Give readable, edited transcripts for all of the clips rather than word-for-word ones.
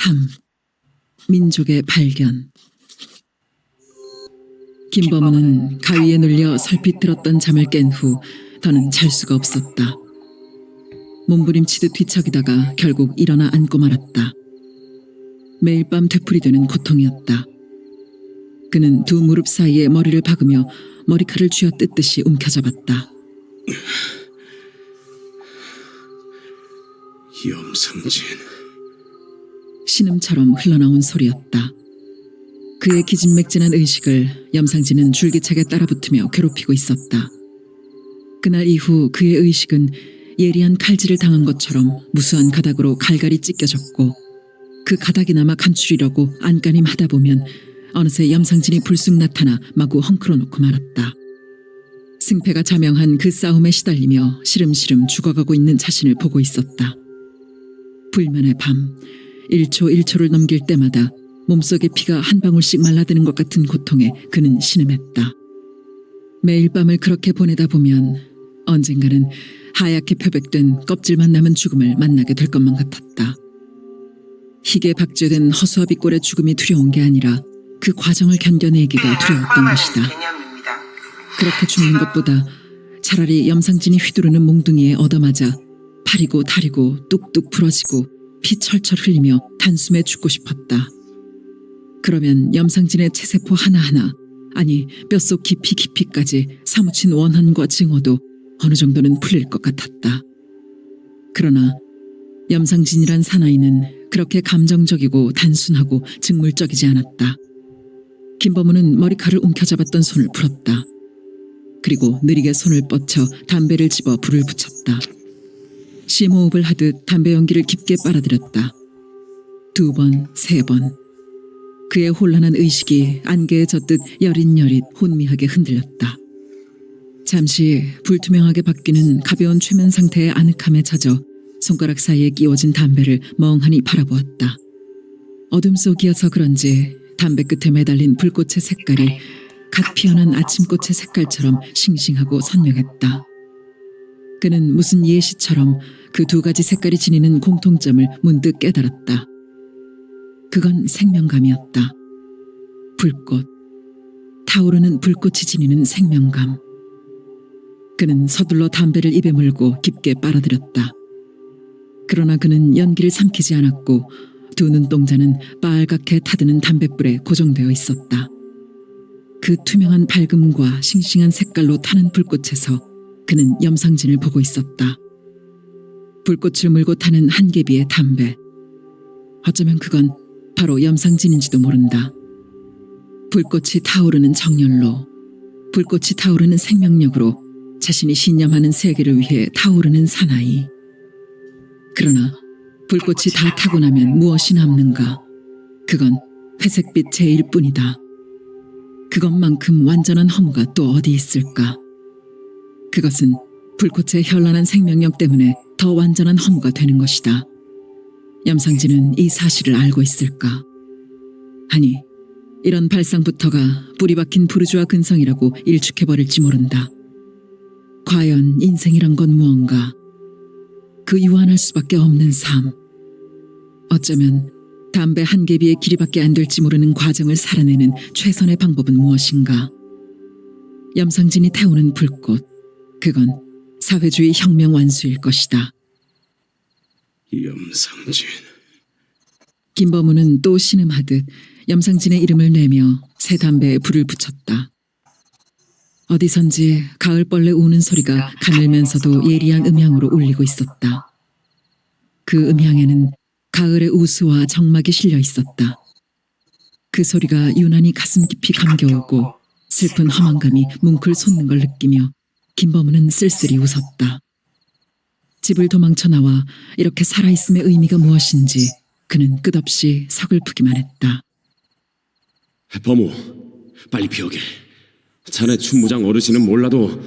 3. 민족의 발견. 김범우는 가위에 눌려 설핏 들었던 잠을 깬 후 더는 잘 수가 없었다. 몸부림치듯 뒤척이다가 결국 일어나 앉고 말았다. 매일 밤 되풀이되는 고통이었다. 그는 두 무릎 사이에 머리를 박으며 머리칼을 쥐어 뜯듯이 움켜잡았다. 염상진. 신음처럼 흘러나온 소리였다. 그의 기진맥진한 의식을 염상진은 줄기차게 따라붙으며 괴롭히고 있었다. 그날 이후 그의 의식은 예리한 칼질을 당한 것처럼 무수한 가닥으로 갈갈이 찢겨졌고, 그 가닥이나마 감추리려고 안간힘 하다 보면 어느새 염상진이 불쑥 나타나 마구 헝클어 놓고 말았다. 승패가 자명한 그 싸움에 시달리며 시름시름 죽어가고 있는 자신을 보고 있었다. 불면의 밤, 1초 1초를 넘길 때마다 몸속의 피가 한 방울씩 말라드는 것 같은 고통에 그는 신음했다. 매일 밤을 그렇게 보내다 보면 언젠가는 하얗게 표백된 껍질만 남은 죽음을 만나게 될 것만 같았다. 희게 박제된 허수아비 꼴의 죽음이 두려운 게 아니라 그 과정을 견뎌내기가 두려웠던 것이다. 그렇게 죽는 것보다 차라리 염상진이 휘두르는 몽둥이에 얻어맞아 팔이고 다리고 뚝뚝 부러지고 피 철철 흘리며 단숨에 죽고 싶었다. 그러면 염상진의 체세포 하나하나, 아니 뼛속 깊이까지 사무친 원한과 증오도 어느 정도는 풀릴 것 같았다. 그러나 염상진이란 사나이는 그렇게 감정적이고 단순하고 직물적이지 않았다. 김범우는 머리칼을 움켜잡았던 손을 풀었다. 그리고 느리게 손을 뻗쳐 담배를 집어 불을 붙였다. 심호흡을 하듯 담배 연기를 깊게 빨아들였다. 2번, 3번. 그의 혼란한 의식이 안개에 젖듯 여릿여릿 혼미하게 흔들렸다. 잠시 불투명하게 바뀌는 가벼운 최면 상태의 아늑함에 젖어 손가락 사이에 끼워진 담배를 멍하니 바라보았다. 어둠 속이어서 그런지 담배 끝에 매달린 불꽃의 색깔이 갓 피어난 아침꽃의 색깔처럼 싱싱하고 선명했다. 그는 무슨 예시처럼 그 두 가지 색깔이 지니는 공통점을 문득 깨달았다. 그건 생명감이었다. 불꽃, 타오르는 불꽃이 지니는 생명감. 그는 서둘러 담배를 입에 물고 깊게 빨아들였다. 그러나 그는 연기를 삼키지 않았고 두 눈동자는 빨갛게 타드는 담뱃불에 고정되어 있었다. 그 투명한 밝음과 싱싱한 색깔로 타는 불꽃에서 그는 염상진을 보고 있었다. 불꽃을 물고 타는 한 개비의 담배. 어쩌면 그건 바로 염상진인지도 모른다. 불꽃이 타오르는 정열로, 불꽃이 타오르는 생명력으로 자신이 신념하는 세계를 위해 타오르는 사나이. 그러나 불꽃이 다 타고 나면 무엇이 남는가? 그건 회색빛 제일 뿐이다. 그것만큼 완전한 허무가 또 어디 있을까? 그것은 불꽃의 현란한 생명력 때문에 더 완전한 허무가 되는 것이다. 염상진은 이 사실을 알고 있을까? 아니, 이런 발상부터가 뿌리 박힌 부르주아 근성이라고 일축해버릴지 모른다. 과연 인생이란 건 무언가? 그 유한할 수밖에 없는 삶. 어쩌면 담배 한 개비의 길이밖에 안 될지 모르는 과정을 살아내는 최선의 방법은 무엇인가? 염상진이 태우는 불꽃, 그건 사회주의 혁명 완수일 것이다. 염상진. 김범우는 또 신음하듯 염상진의 이름을 내며 새 담배에 불을 붙였다. 어디선지 가을벌레 우는 소리가 가늘면서도 예리한 음향으로 울리고 있었다. 그 음향에는 가을의 우수와 정막이 실려 있었다. 그 소리가 유난히 가슴 깊이 감겨오고 슬픈 허망감이 뭉클 솟는 걸 느끼며 김범우는 쓸쓸히 웃었다. 집을 도망쳐 나와 이렇게 살아있음의 의미가 무엇인지 그는 끝없이 서글프기만 했다. 범우, 빨리 피하게. 자네 춘무장 어르신은 몰라도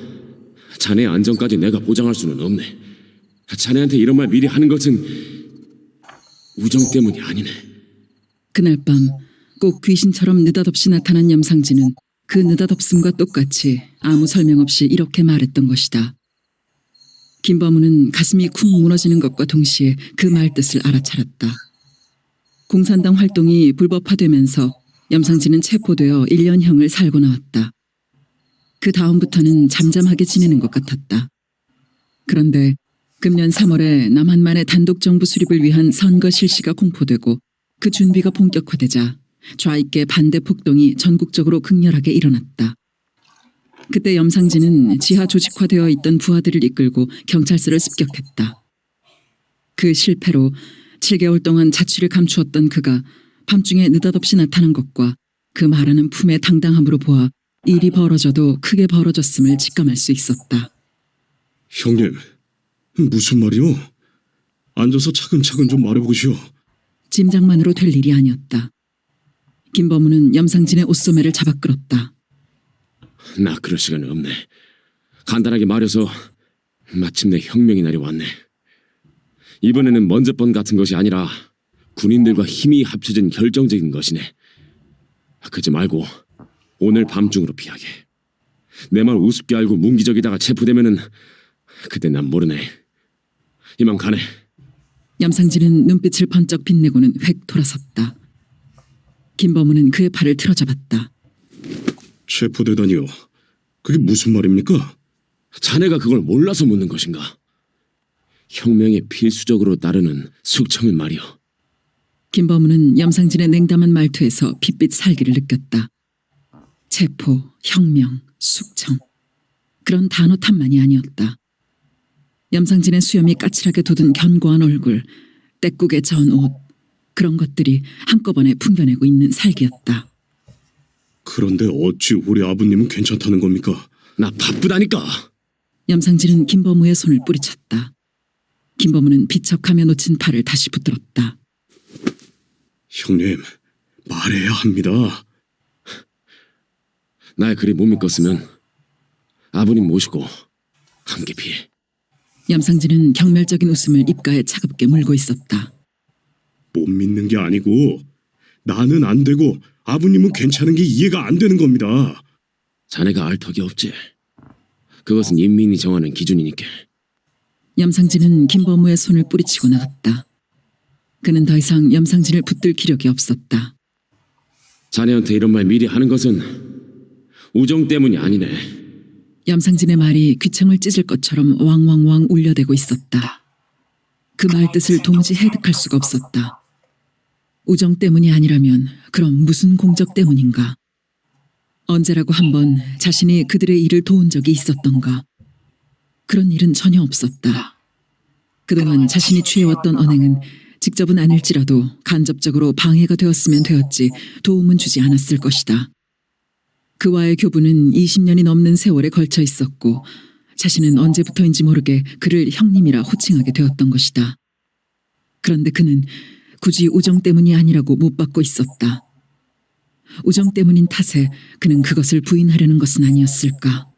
자네의 안전까지 내가 보장할 수는 없네. 자네한테 이런 말 미리 하는 것은 우정 때문이 아니네. 그날 밤 꼭 귀신처럼 느닷없이 나타난 염상진은 그 느닷없음과 똑같이 아무 설명 없이 이렇게 말했던 것이다. 김범우는 가슴이 쿵 무너지는 것과 동시에 그 말 뜻을 알아차렸다. 공산당 활동이 불법화되면서 염상진은 체포되어 1년형을 살고 나왔다. 그 다음부터는 잠잠하게 지내는 것 같았다. 그런데 금년 3월에 남한만의 단독 정부 수립을 위한 선거 실시가 공포되고 그 준비가 본격화되자 좌익계 반대 폭동이 전국적으로 극렬하게 일어났다. 그때 염상진은 지하 조직화되어 있던 부하들을 이끌고 경찰서를 습격했다. 그 실패로 7개월 동안 자취를 감추었던 그가 밤중에 느닷없이 나타난 것과 그 말하는 품의 당당함으로 보아 일이 벌어져도 크게 벌어졌음을 직감할 수 있었다. 형님, 무슨 말이오? 앉아서 차근차근 좀 말해보시오. 짐작만으로 될 일이 아니었다. 김범우는 염상진의 옷소매를 잡아 끌었다. 나 그럴 시간 없네. 간단하게 말해서 마침내 혁명의 날이 왔네. 이번에는 먼저 번 같은 것이 아니라 군인들과 힘이 합쳐진 결정적인 것이네. 그러지 말고 오늘 밤중으로 피하게. 내 말 우습게 알고 문기적이다가 체포되면은 그때 난 모르네. 이만 가네. 염상진은 눈빛을 번쩍 빛내고는 획 돌아섰다. 김범우는 그의 팔을 틀어잡았다. 체포되다니요. 그게 무슨 말입니까? 자네가 그걸 몰라서 묻는 것인가? 혁명에 필수적으로 따르는 숙청을 말이오. 김범우는 염상진의 냉담한 말투에서 핏빛 살기를 느꼈다. 체포, 혁명, 숙청. 그런 단어 탓만이 아니었다. 염상진의 수염이 까칠하게 돋은 견고한 얼굴, 떼국에 저은 옷, 그런 것들이 한꺼번에 풍겨내고 있는 살기였다. 그런데 어찌 우리 아버님은 괜찮다는 겁니까? 나 바쁘다니까. 염상진은 김범우의 손을 뿌리쳤다. 김범우는 비척하며 놓친 팔을 다시 붙들었다. 형님, 말해야 합니다. 날 그리 못 믿겠으면 아버님 모시고 함께 피해. 염상진은 경멸적인 웃음을 입가에 차갑게 물고 있었다. 못 믿는 게 아니고 나는 안 되고 아버님은 괜찮은 게 이해가 안 되는 겁니다. 자네가 알 턱이 없지. 그것은 인민이 정하는 기준이니까. 염상진은 김범우의 손을 뿌리치고 나갔다. 그는 더 이상 염상진을 붙들 기력이 없었다. 자네한테 이런 말 미리 하는 것은 우정 때문이 아니네. 염상진의 말이 귀청을 찢을 것처럼 왕왕왕 울려대고 있었다. 그 말 뜻을 도무지 해득할 수가 없었다. 우정 때문이 아니라면 그럼 무슨 공적 때문인가? 언제라고 한번 자신이 그들의 일을 도운 적이 있었던가? 그런 일은 전혀 없었다. 그동안 자신이 취해왔던 언행은 직접은 아닐지라도 간접적으로 방해가 되었으면 되었지 도움은 주지 않았을 것이다. 그와의 교부는 20년이 넘는 세월에 걸쳐 있었고 자신은 언제부터인지 모르게 그를 형님이라 호칭하게 되었던 것이다. 그런데 그는 굳이 우정 때문이 아니라고 못 받고 있었다. 우정 때문인 탓에 그는 그것을 부인하려는 것은 아니었을까.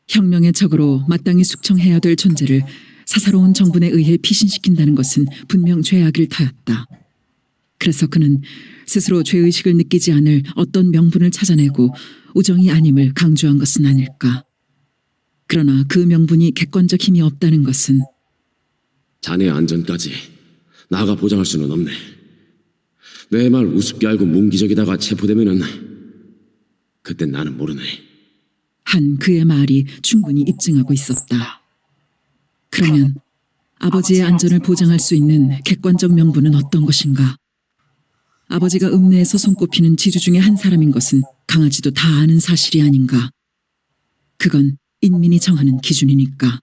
혁명의 적으로 마땅히 숙청해야 될 존재를 사사로운 정분에 의해 피신시킨다는 것은 분명 죄악일 터였다. 그래서 그는 스스로 죄의식을 느끼지 않을 어떤 명분을 찾아내고 우정이 아님을 강조한 것은 아닐까. 그러나 그 명분이 객관적 힘이 없다는 것은 자네의 안전까지 나가 보장할 수는 없네. 내 말 우습게 알고 문기적이다가 체포되면은 그땐 나는 모르네. 한 그의 말이 충분히 입증하고 있었다. 그러면 아버지의 안전을 보장할 수 있는 객관적 명분은 어떤 것인가? 아버지가 읍내에서 손꼽히는 지주 중에 한 사람인 것은 강아지도 다 아는 사실이 아닌가? 그건 인민이 정하는 기준이니까.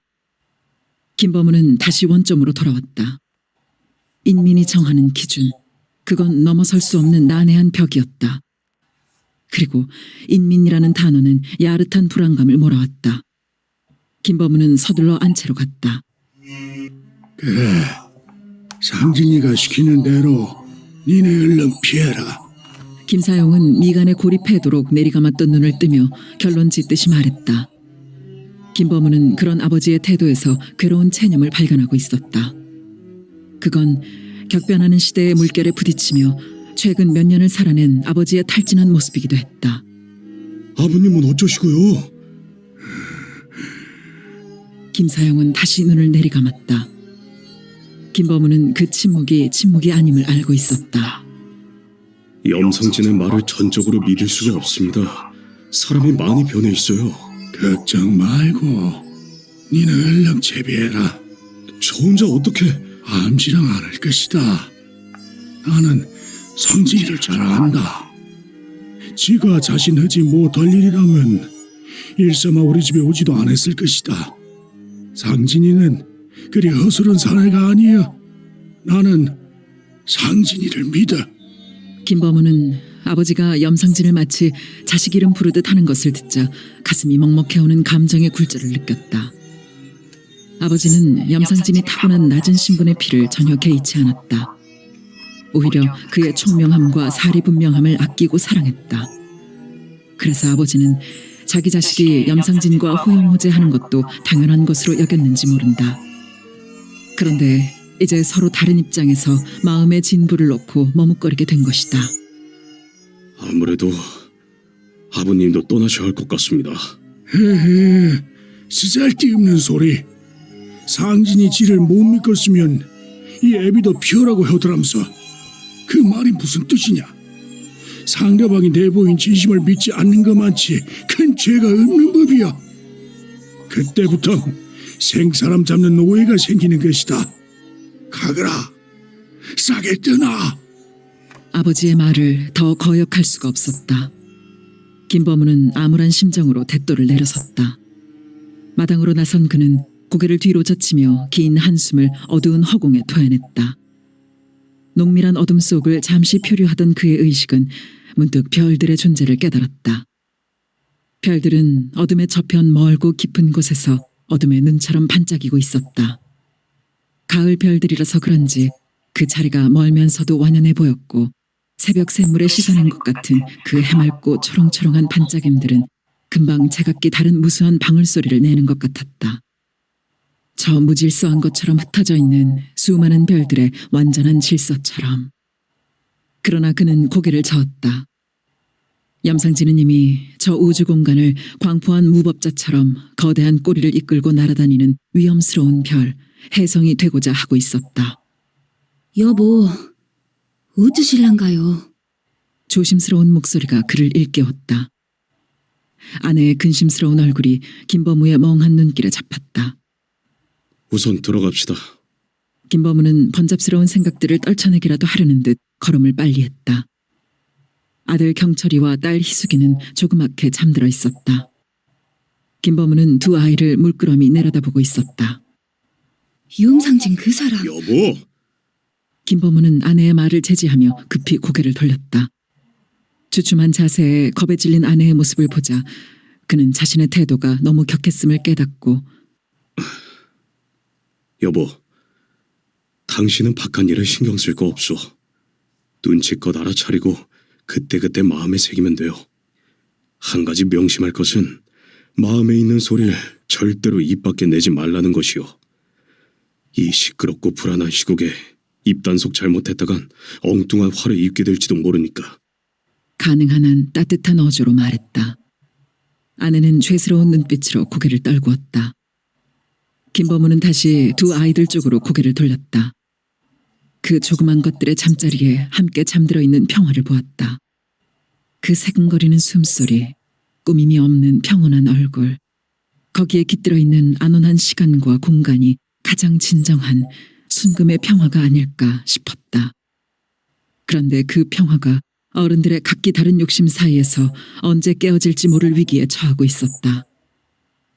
김범우는 다시 원점으로 돌아왔다. 인민이 정하는 기준, 그건 넘어설 수 없는 난해한 벽이었다. 그리고 인민이라는 단어는 야릇한 불안감을 몰아왔다. 김범우는 서둘러 안채로 갔다. 그래, 상진이가 시키는 대로 니네 얼른 피해라. 김사용은 미간에 고립해도록 내리감았던 눈을 뜨며 결론 짓듯이 말했다. 김범우는 그런 아버지의 태도에서 괴로운 체념을 발견하고 있었다. 그건 격변하는 시대의 물결에 부딪히며 최근 몇 년을 살아낸 아버지의 탈진한 모습이기도 했다. 아버님은 어쩌시고요? 김사용은 다시 눈을 내리감았다. 김범우는 그 침묵이 아님을 알고 있었다. 염상진의 말을 전적으로 믿을 수가 없습니다. 사람이 많이 변해 있어요. 걱정 말고 니는 얼른 채비해라. 저 혼자 어떻게... 암시랑 안 할 것이다. 나는 상진이를 잘 안다. 지가 자신하지 못할 일이라면 일삼아 우리 집에 오지도 않았을 것이다. 상진이는 그리 허술한 사내가 아니야. 나는 상진이를 믿어. 김범우는 아버지가 염상진을 마치 자식 이름 부르듯 하는 것을 듣자 가슴이 먹먹해오는 감정의 굴절을 느꼈다. 아버지는 염상진이 타고난 낮은 신분의 피를 전혀 개의치 않았다. 오히려 그의 총명함과 사리분명함을 아끼고 사랑했다. 그래서 아버지는 자기 자식이 염상진과 호영호제하는 것도 당연한 것으로 여겼는지 모른다. 그런데 이제 서로 다른 입장에서 마음의 진부를 놓고 머뭇거리게 된 것이다. 아무래도 아버님도 떠나셔야 할 것 같습니다. 헤헤, 쓰잘데없는 소리. 상진이 지를 못 믿겠으면 이 애비도 피어라고 하더라면서. 그 말이 무슨 뜻이냐? 상대방이 내보인 진심을 믿지 않는 것만치 큰 죄가 없는 법이야. 그때부터 생사람 잡는 오해가 생기는 것이다. 가거라, 싸게 떠나. 아버지의 말을 더 거역할 수가 없었다. 김범우는 암울한 심정으로 대도를 내려섰다. 마당으로 나선 그는 고개를 뒤로 젖히며 긴 한숨을 어두운 허공에 토해냈다. 농밀한 어둠 속을 잠시 표류하던 그의 의식은 문득 별들의 존재를 깨달았다. 별들은 어둠의 저편 멀고 깊은 곳에서 어둠의 눈처럼 반짝이고 있었다. 가을 별들이라서 그런지 그 자리가 멀면서도 완연해 보였고 새벽 샘물에 씻어낸 것 같은 그 해맑고 초롱초롱한 반짝임들은 금방 제각기 다른 무수한 방울소리를 내는 것 같았다. 저 무질서한 것처럼 흩어져 있는 수많은 별들의 완전한 질서처럼. 그러나 그는 고개를 저었다. 염상진은 이미 저 우주 공간을 광포한 무법자처럼 거대한 꼬리를 이끌고 날아다니는 위험스러운 별, 혜성이 되고자 하고 있었다. 여보, 어쩌실란가요? 조심스러운 목소리가 그를 일깨웠다. 아내의 근심스러운 얼굴이 김범우의 멍한 눈길에 잡혔다. 우선 들어갑시다. 김범우는 번잡스러운 생각들을 떨쳐내기라도 하려는 듯 걸음을 빨리 했다. 아들 경철이와 딸 희숙이는 조그맣게 잠들어 있었다. 김범우는 두 아이를 물끄러미 내려다보고 있었다. 염상진 그 사람. 여보! 김범우는 아내의 말을 제지하며 급히 고개를 돌렸다. 주춤한 자세에 겁에 질린 아내의 모습을 보자 그는 자신의 태도가 너무 격했음을 깨닫고 여보, 당신은 박한 일에 신경 쓸 거 없소. 눈치껏 알아차리고 그때그때 마음에 새기면 돼요. 한 가지 명심할 것은 마음에 있는 소리를 절대로 입 밖에 내지 말라는 것이요. 이 시끄럽고 불안한 시국에 입단속 잘못했다간 엉뚱한 화를 입게 될지도 모르니까. 가능한 한 따뜻한 어조로 말했다. 아내는 죄스러운 눈빛으로 고개를 떨구었다. 김범우는 다시 두 아이들 쪽으로 고개를 돌렸다. 그 조그만 것들의 잠자리에 함께 잠들어 있는 평화를 보았다. 그 새근거리는 숨소리, 꾸밈이 없는 평온한 얼굴, 거기에 깃들어 있는 안온한 시간과 공간이 가장 진정한 순금의 평화가 아닐까 싶었다. 그런데 그 평화가 어른들의 각기 다른 욕심 사이에서 언제 깨어질지 모를 위기에 처하고 있었다.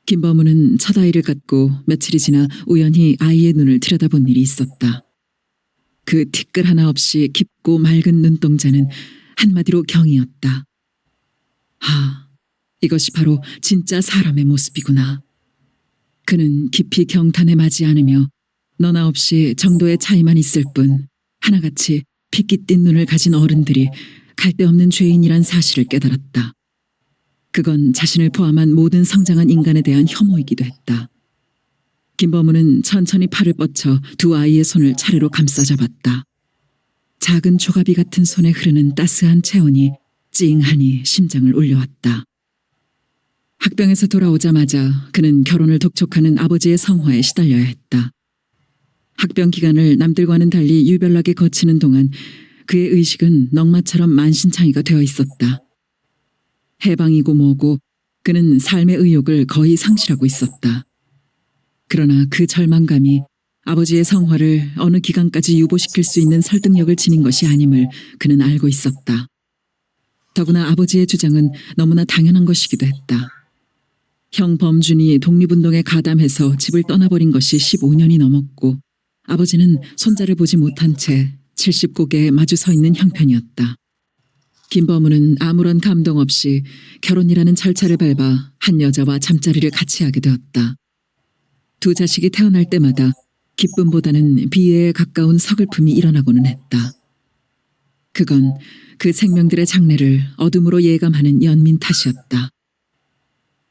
김범우는 첫 아이를 갖고 며칠이 지나 우연히 아이의 눈을 들여다본 일이 있었다. 그 티끌 하나 없이 깊고 맑은 눈동자는 한마디로 경이었다. 아, 이것이 바로 진짜 사람의 모습이구나. 그는 깊이 경탄에 맞지 않으며 너나 없이 정도의 차이만 있을 뿐 하나같이 핏기 띈 눈을 가진 어른들이 갈데없는 죄인이란 사실을 깨달았다. 그건 자신을 포함한 모든 성장한 인간에 대한 혐오이기도 했다. 김범우는 천천히 팔을 뻗쳐 두 아이의 손을 차례로 감싸잡았다. 작은 조가비 같은 손에 흐르는 따스한 체온이 찡하니 심장을 울려왔다. 학병에서 돌아오자마자 그는 결혼을 독촉하는 아버지의 성화에 시달려야 했다. 학병 기간을 남들과는 달리 유별나게 거치는 동안 그의 의식은 넝마처럼 만신창이가 되어 있었다. 해방이고 뭐고 그는 삶의 의욕을 거의 상실하고 있었다. 그러나 그 절망감이 아버지의 성화를 어느 기간까지 유보시킬 수 있는 설득력을 지닌 것이 아님을 그는 알고 있었다. 더구나 아버지의 주장은 너무나 당연한 것이기도 했다. 형 범준이 독립운동에 가담해서 집을 떠나버린 것이 15년이 넘었고 아버지는 손자를 보지 못한 채 70고개에 마주 서 있는 형편이었다. 김범우는 아무런 감동 없이 결혼이라는 절차를 밟아 한 여자와 잠자리를 같이 하게 되었다. 두 자식이 태어날 때마다 기쁨보다는 비애에 가까운 서글픔이 일어나고는 했다. 그건 그 생명들의 장래를 어둠으로 예감하는 연민 탓이었다.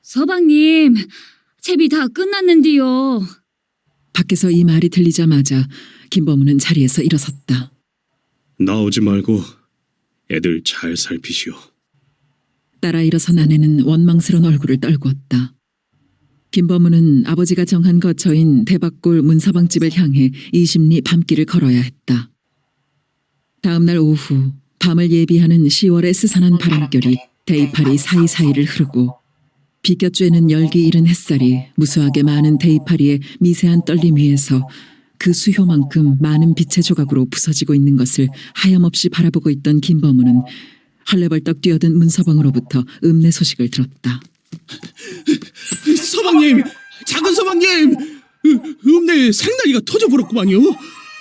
서방님, 채비 다 끝났는데요. 밖에서 이 말이 들리자마자 김범우는 자리에서 일어섰다. 나오지 말고 애들 잘 살피시오. 따라 일어선 아내는 원망스러운 얼굴을 떨구었다. 김범우는 아버지가 정한 거처인 대박골 문서방 집을 향해 20리 밤길을 걸어야 했다. 다음 날 오후 밤을 예비하는 10월의 스산한 바람결이 대이파리 사이사이를 흐르고 비껴쬐는 열기 잃은 햇살이 무수하게 많은 대이파리의 미세한 떨림 위에서 그 수효만큼 많은 빛의 조각으로 부서지고 있는 것을 하염없이 바라보고 있던 김범우는 헐레벌떡 뛰어든 문서방으로부터 읍내 소식을 들었다. 서방님, 작은 서방님, 읍내에 생난리가 터져버렸구만요.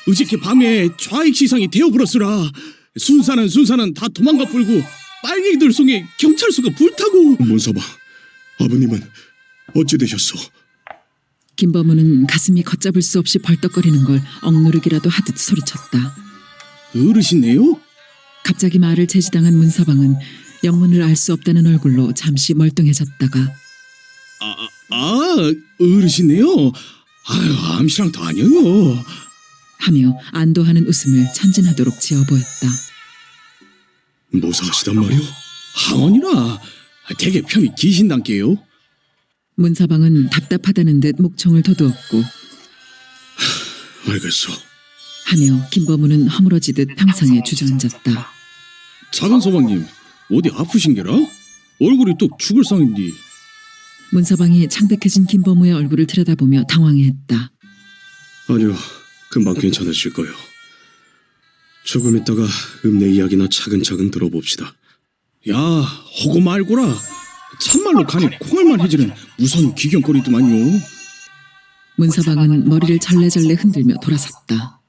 어저께 밤에 좌익 시상이 되어버렸으라. 순사는 다 도망가 불고 빨갱이들 속에 경찰서가 불타고. 문서방, 아버님은 어찌 되셨소? 김범우는 가슴이 걷잡을 수 없이 벌떡거리는 걸 억누르기라도 하듯 소리쳤다. 어르신네요? 갑자기 말을 제지당한 문서방은 영문을 알 수 없다는 얼굴로 잠시 멀뚱해졌다가 어르신네요? 아유, 암시랑도 아니에요. 하며 안도하는 웃음을 천진하도록 지어 보였다. 모사하시단 말이오? 하원이라 되게 편히 기신단께요. 문서방은 답답하다는 듯 목청을 더두었고 알겠소. 하며 김범우는 허물어지듯 평상에 주저앉았다. 작은 서방님, 어디 아프신게라? 얼굴이 또 죽을 상인데. 문서방이 창백해진 김범우의 얼굴을 들여다보며 당황해했다. 아니요, 금방 괜찮으실 거요. 조금 있다가 읍내 이야기나 차근차근 들어봅시다. 야, 허고 말고라. 참말로 간에 콩알만 해지는 무서운 기경거리더만요. 문서방은 머리를 절레절레 흔들며 돌아섰다.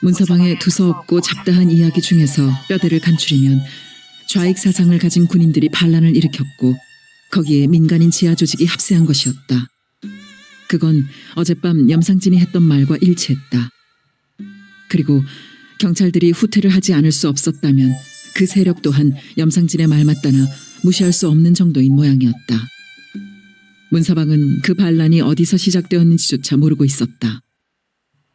문서방의 두서없고 잡다한 이야기 중에서 뼈대를 간추리면 좌익 사상을 가진 군인들이 반란을 일으켰고 거기에 민간인 지하 조직이 합세한 것이었다. 그건 어젯밤 염상진이 했던 말과 일치했다. 그리고 경찰들이 후퇴를 하지 않을 수 없었다면 그 세력 또한 염상진의 말 맞다나 무시할 수 없는 정도인 모양이었다. 문서방은 그 반란이 어디서 시작되었는지조차 모르고 있었다.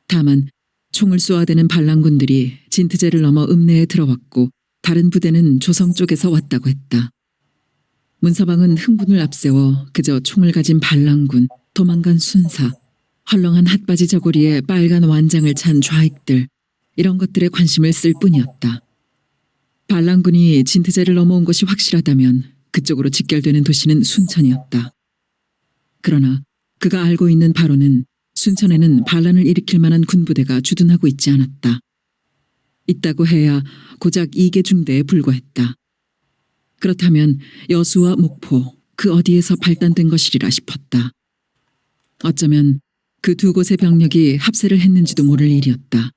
다만 총을 쏘아대는 반란군들이 진트제를 넘어 읍내에 들어왔고 다른 부대는 조성 쪽에서 왔다고 했다. 문서방은 흥분을 앞세워 그저 총을 가진 반란군, 도망간 순사, 헐렁한 핫바지 저고리에 빨간 완장을 찬 좌익들 이런 것들에 관심을 쓸 뿐이었다. 반란군이 진트제를 넘어온 것이 확실하다면 그쪽으로 직결되는 도시는 순천이었다. 그러나 그가 알고 있는 바로는 순천에는 반란을 일으킬 만한 군부대가 주둔하고 있지 않았다. 있다고 해야 고작 2개 중대에 불과했다. 그렇다면 여수와 목포 그 어디에서 발단된 것이리라 싶었다. 어쩌면 그 두 곳의 병력이 합세를 했는지도 모를 일이었다.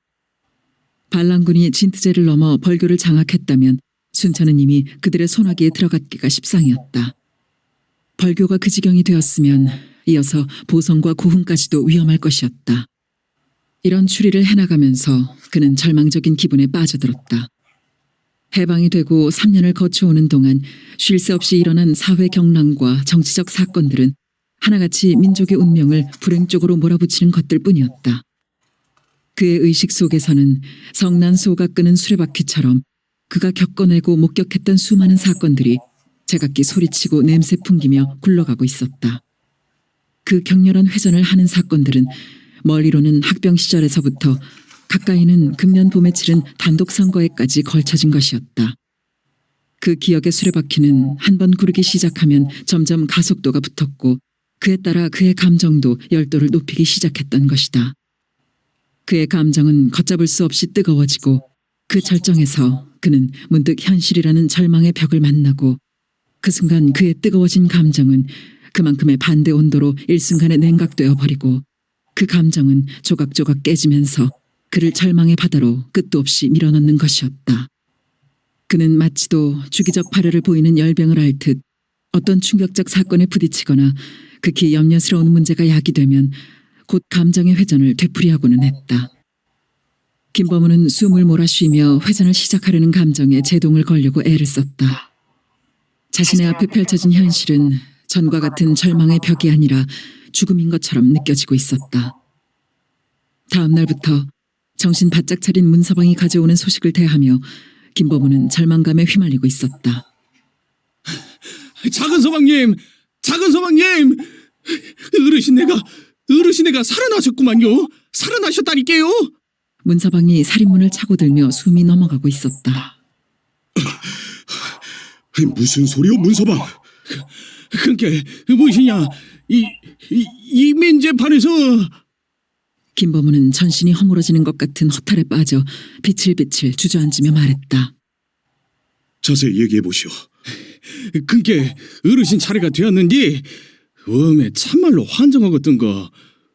반란군이 진트제를 넘어 벌교를 장악했다면 순천은 이미 그들의 손아귀에 들어갔기가 십상이었다. 벌교가 그 지경이 되었으면 이어서 보성과 고흥까지도 위험할 것이었다. 이런 추리를 해나가면서 그는 절망적인 기분에 빠져들었다. 해방이 되고 3년을 거쳐오는 동안 쉴 새 없이 일어난 사회 경랑과 정치적 사건들은 하나같이 민족의 운명을 불행 쪽으로 몰아붙이는 것들 뿐이었다. 그의 의식 속에서는 성난소가 끄는 수레바퀴처럼 그가 겪어내고 목격했던 수많은 사건들이 제각기 소리치고 냄새 풍기며 굴러가고 있었다. 그 격렬한 회전을 하는 사건들은 멀리로는 학병 시절에서부터 가까이는 금년 봄에 치른 단독 선거에까지 걸쳐진 것이었다. 그 기억의 수레바퀴는 한 번 구르기 시작하면 점점 가속도가 붙었고 그에 따라 그의 감정도 열도를 높이기 시작했던 것이다. 그의 감정은 걷잡을 수 없이 뜨거워지고 그 절정에서 그는 문득 현실이라는 절망의 벽을 만나고 그 순간 그의 뜨거워진 감정은 그만큼의 반대 온도로 일순간에 냉각되어 버리고 그 감정은 조각조각 깨지면서 그를 절망의 바다로 끝도 없이 밀어넣는 것이었다. 그는 마치도 주기적 발열을 보이는 열병을 앓듯 어떤 충격적 사건에 부딪히거나 극히 염려스러운 문제가 야기되면 곧 감정의 회전을 되풀이하고는 했다. 김범우는 숨을 몰아쉬며 회전을 시작하려는 감정에 제동을 걸려고 애를 썼다. 자신의 앞에 펼쳐진 현실은 전과 같은 절망의 벽이 아니라 죽음인 것처럼 느껴지고 있었다. 다음 날부터 정신 바짝 차린 문서방이 가져오는 소식을 대하며 김범우는 절망감에 휘말리고 있었다. 작은 서방님, 어르신네가 살아나셨구만요. 살아나셨다니까요. 문서방이 살인문을 차고 들며 숨이 넘어가고 있었다. 무슨 소리요, 문서방? 그게 무엇이냐? 이민재판에서 김범우는 전신이 허물어지는 것 같은 허탈에 빠져 비틀비틀 주저앉으며 말했다. 자세히 얘기해 보시오. 그게 어르신 차례가 되었는지 웜에 참말로 환장하겠던 거.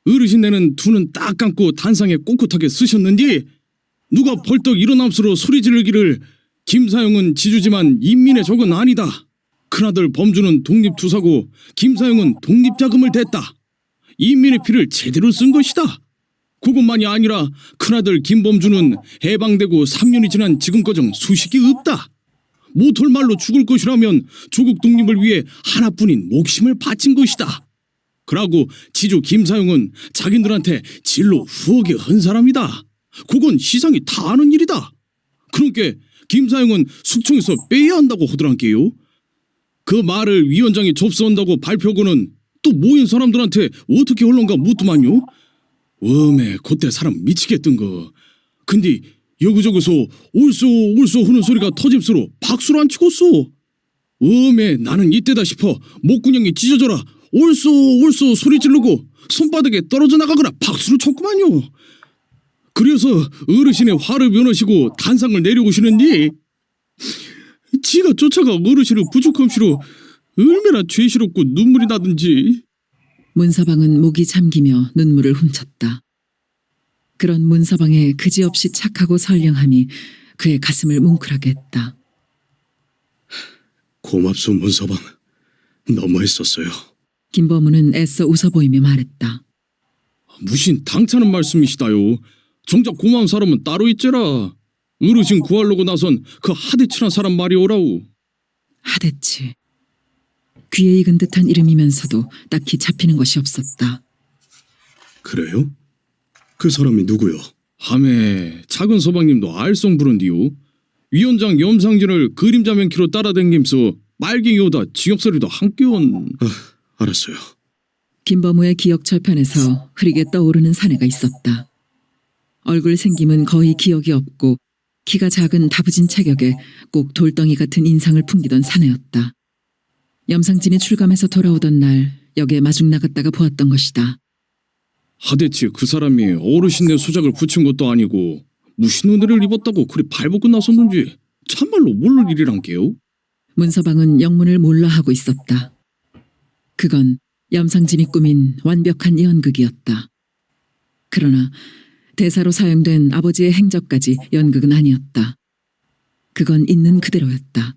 어르신네는 두 눈 딱 감고 단상에 꼿꼿하게 쓰셨는지 누가 벌떡 일어남수로 소리 지르기를 김사용은 지주지만 인민의 적은 아니다. 큰아들 범주는 독립투사고 김사용은 독립자금을 댔다. 인민의 피를 제대로 쓴 것이다. 그것만이 아니라 큰아들 김범주는 해방되고 3년이 지난 지금까지 수식이 없다. 못할 말로 죽을 것이라면 조국 독립을 위해 하나뿐인 목숨을 바친 것이다. 그러고 지주 김사용은 자기들한테 진로 후하게 한 사람이다. 그건 시상이 다 아는 일이다. 그러니까 김사용은 숙청에서 빼야 한다고 하더란께요. 그 말을 위원장이 접수한다고 발표하고는 또 모인 사람들한테 어떻게 흘런가 묻더만요. 웜에 그때 사람 미치겠던 거. 근데 여기저기서 옳소 하는 소리가 터짐수로 박수를 안 치겠소. 웜에 나는 이때다 싶어 목구멍이 찢어져라 옳소 소리 지르고 손바닥에 떨어져 나가거나 박수를 쳤구만요. 그래서 어르신의 화를 면하시고 단상을 내려오시는데 지가 쫓아가 어르신을 부죽함시로 얼마나 죄스럽고 눈물이 나든지. 문서방은 목이 잠기며 눈물을 훔쳤다. 그런 문서방의 그지없이 착하고 선량함이 그의 가슴을 뭉클하게 했다. 고맙소, 문서방. 너무했었어요. 김범우는 애써 웃어 보이며 말했다. 무슨 당차는 말씀이시다요. 정작 고마운 사람은 따로 있제라. 어르신 구하려고 나선 그 하대치란 사람 말이 오라우. 하대치. 귀에 익은 듯한 이름이면서도 딱히 잡히는 것이 없었다. 그래요? 그 사람이 누구요? 함에 작은 서방님도 알성 부른디요. 위원장 염상진을 그림자 맨키로 따라댕김서 말갱이 오다 지역소리도 함께 온. 알았어요. 김범우의 기억 철편에서 흐리게 떠오르는 사내가 있었다. 얼굴 생김은 거의 기억이 없고 키가 작은 다부진 체격에 꼭 돌덩이 같은 인상을 풍기던 사내였다. 염상진이 출감해서 돌아오던 날 역에 마중 나갔다가 보았던 것이다. 하대치 그 사람이 어르신네 수작을 붙인 것도 아니고 무슨 은혜를 입었다고 그리 발벗고 나섰는지 참말로 모를 일이란게요. 문서방은 영문을 몰라 하고 있었다. 그건 염상진이 꾸민 완벽한 연극이었다. 그러나 대사로 사용된 아버지의 행적까지 연극은 아니었다. 그건 있는 그대로였다.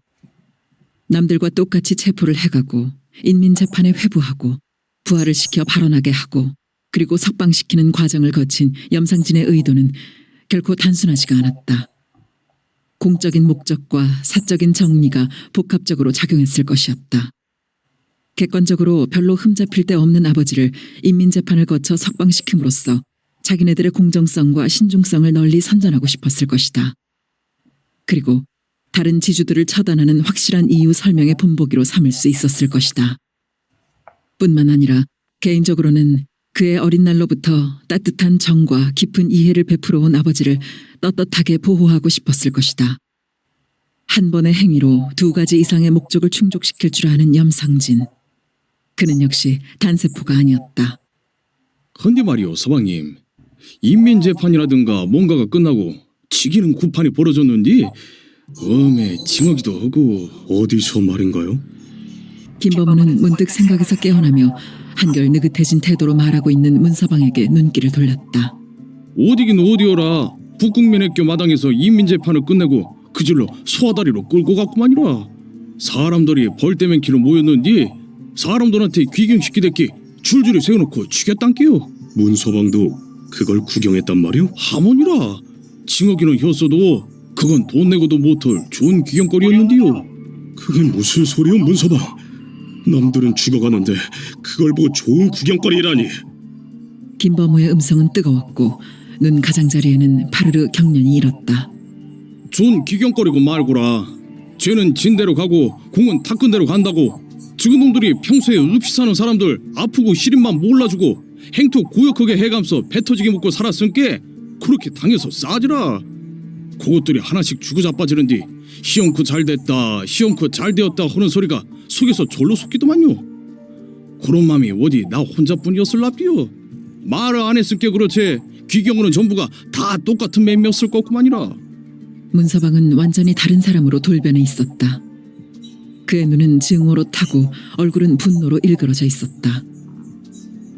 남들과 똑같이 체포를 해가고 인민재판에 회부하고 부활을 시켜 발언하게 하고 그리고 석방시키는 과정을 거친 염상진의 의도는 결코 단순하지가 않았다. 공적인 목적과 사적인 정리가 복합적으로 작용했을 것이었다. 객관적으로 별로 흠잡힐 데 없는 아버지를 인민재판을 거쳐 석방시킴으로써 자기네들의 공정성과 신중성을 널리 선전하고 싶었을 것이다. 그리고 다른 지주들을 처단하는 확실한 이유 설명의 본보기로 삼을 수 있었을 것이다. 뿐만 아니라 개인적으로는 그의 어린 날로부터 따뜻한 정과 깊은 이해를 베풀어 온 아버지를 떳떳하게 보호하고 싶었을 것이다. 한 번의 행위로 두 가지 이상의 목적을 충족시킬 줄 아는 염상진. 그는 역시 단세포가 아니었다. 헌데 말이오, 서방님. 인민재판이라든가 뭔가가 끝나고 지기는 구판이 벌어졌는데 징하기도 하고. 어디서 말인가요? 김범우는 문득 생각에서 깨어나며 한결 느긋해진 태도로 말하고 있는 문서방에게 눈길을 돌렸다. 어디긴 어디여라. 북극면액교 마당에서 인민재판을 끝내고 그질러 소아다리로 끌고 갔구만이라. 사람들이 벌떼맨키로 모였는데 사람들한테 귀경시키댔기 줄줄이 세워놓고 죽였단께요. 문서방도 그걸 구경했단 말이오? 하모니라. 징어기는 혔어도 그건 돈 내고도 못할 좋은 귀경거리였는데요. 그게 무슨 소리요, 문서방? 남들은 죽어가는데 그걸 보고 좋은 구경거리라니. 김범우의 음성은 뜨거웠고 눈 가장자리에는 파르르 경련이 일었다. 좋은 귀경거리고 말고라. 쟤는 진대로 가고 공은 탁근대로 간다고. 죽은 놈들이 평소에 없이 사는 사람들 아프고 시린만 몰라주고 행토 고역하게 해감서 배 터지게 먹고 살았으니까 그렇게 당해서 싸지라. 그것들이 하나씩 죽어 자빠지는디 시험크 잘됐다 시험크 잘되었다 하는 소리가 속에서 절로 솟기더만요. 그런 맘이 어디 나 혼자뿐이었을랍디요. 말을 안 했을게 그렇지 귀경은 전부가 다 똑같은 맴이었을 거구만이라. 문서방은 완전히 다른 사람으로 돌변해 있었다. 그의 눈은 증오로 타고 얼굴은 분노로 일그러져 있었다.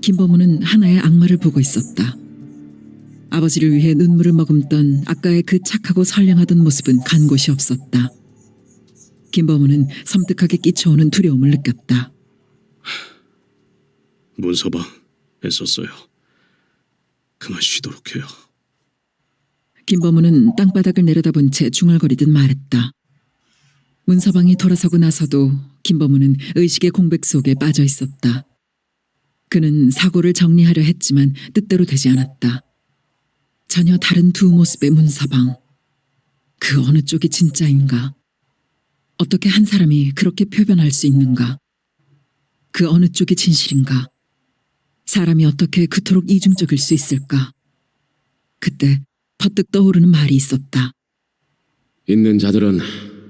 김범우는 하나의 악마를 보고 있었다. 아버지를 위해 눈물을 머금던 아까의 그 착하고 선량하던 모습은 간 곳이 없었다. 김범우는 섬뜩하게 끼쳐오는 두려움을 느꼈다. 문서방, 애썼어요. 그만 쉬도록 해요. 김범우는 땅바닥을 내려다본 채 중얼거리듯 말했다. 문서방이 돌아서고 나서도 김범우는 의식의 공백 속에 빠져 있었다. 그는 사고를 정리하려 했지만 뜻대로 되지 않았다. 전혀 다른 두 모습의 문서방. 그 어느 쪽이 진짜인가? 어떻게 한 사람이 그렇게 표변할 수 있는가? 그 어느 쪽이 진실인가? 사람이 어떻게 그토록 이중적일 수 있을까? 그때 퍼뜩 떠오르는 말이 있었다. 있는 자들은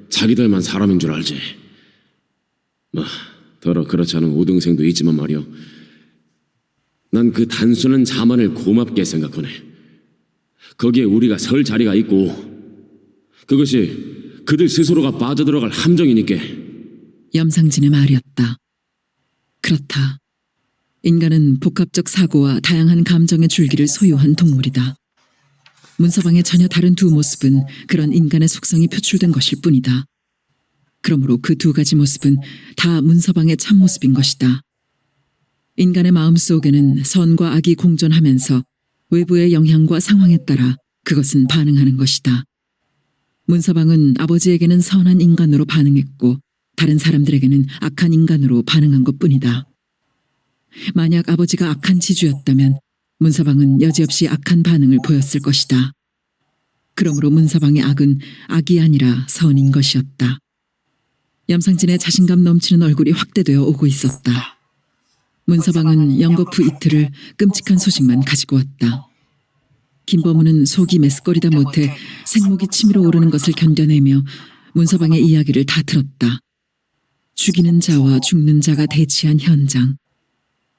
자기들만 사람인 줄 알지. 더러 그렇지 않은 우등생도 있지만 말이오. 난 그 단순한 자만을 고맙게 생각하네. 거기에 우리가 설 자리가 있고 그것이 그들 스스로가 빠져들어갈 함정이니까. 염상진의 말이었다. 그렇다. 인간은 복합적 사고와 다양한 감정의 줄기를 소유한 동물이다. 문서방의 전혀 다른 두 모습은 그런 인간의 속성이 표출된 것일 뿐이다. 그러므로 그 두 가지 모습은 다 문서방의 참모습인 것이다. 인간의 마음속에는 선과 악이 공존하면서 외부의 영향과 상황에 따라 그것은 반응하는 것이다. 문서방은 아버지에게는 선한 인간으로 반응했고 다른 사람들에게는 악한 인간으로 반응한 것뿐이다. 만약 아버지가 악한 지주였다면 문서방은 여지없이 악한 반응을 보였을 것이다. 그러므로 문서방의 악은 악이 아니라 선인 것이었다. 염상진의 자신감 넘치는 얼굴이 확대되어 오고 있었다. 문서방은 연거푸 이틀을 끔찍한 소식만 가지고 왔다. 김범우는 속이 메스꺼리다 못해 생목이 치밀어 오르는 것을 견뎌내며 문서방의 이야기를 다 들었다. 죽이는 자와 죽는 자가 대치한 현장.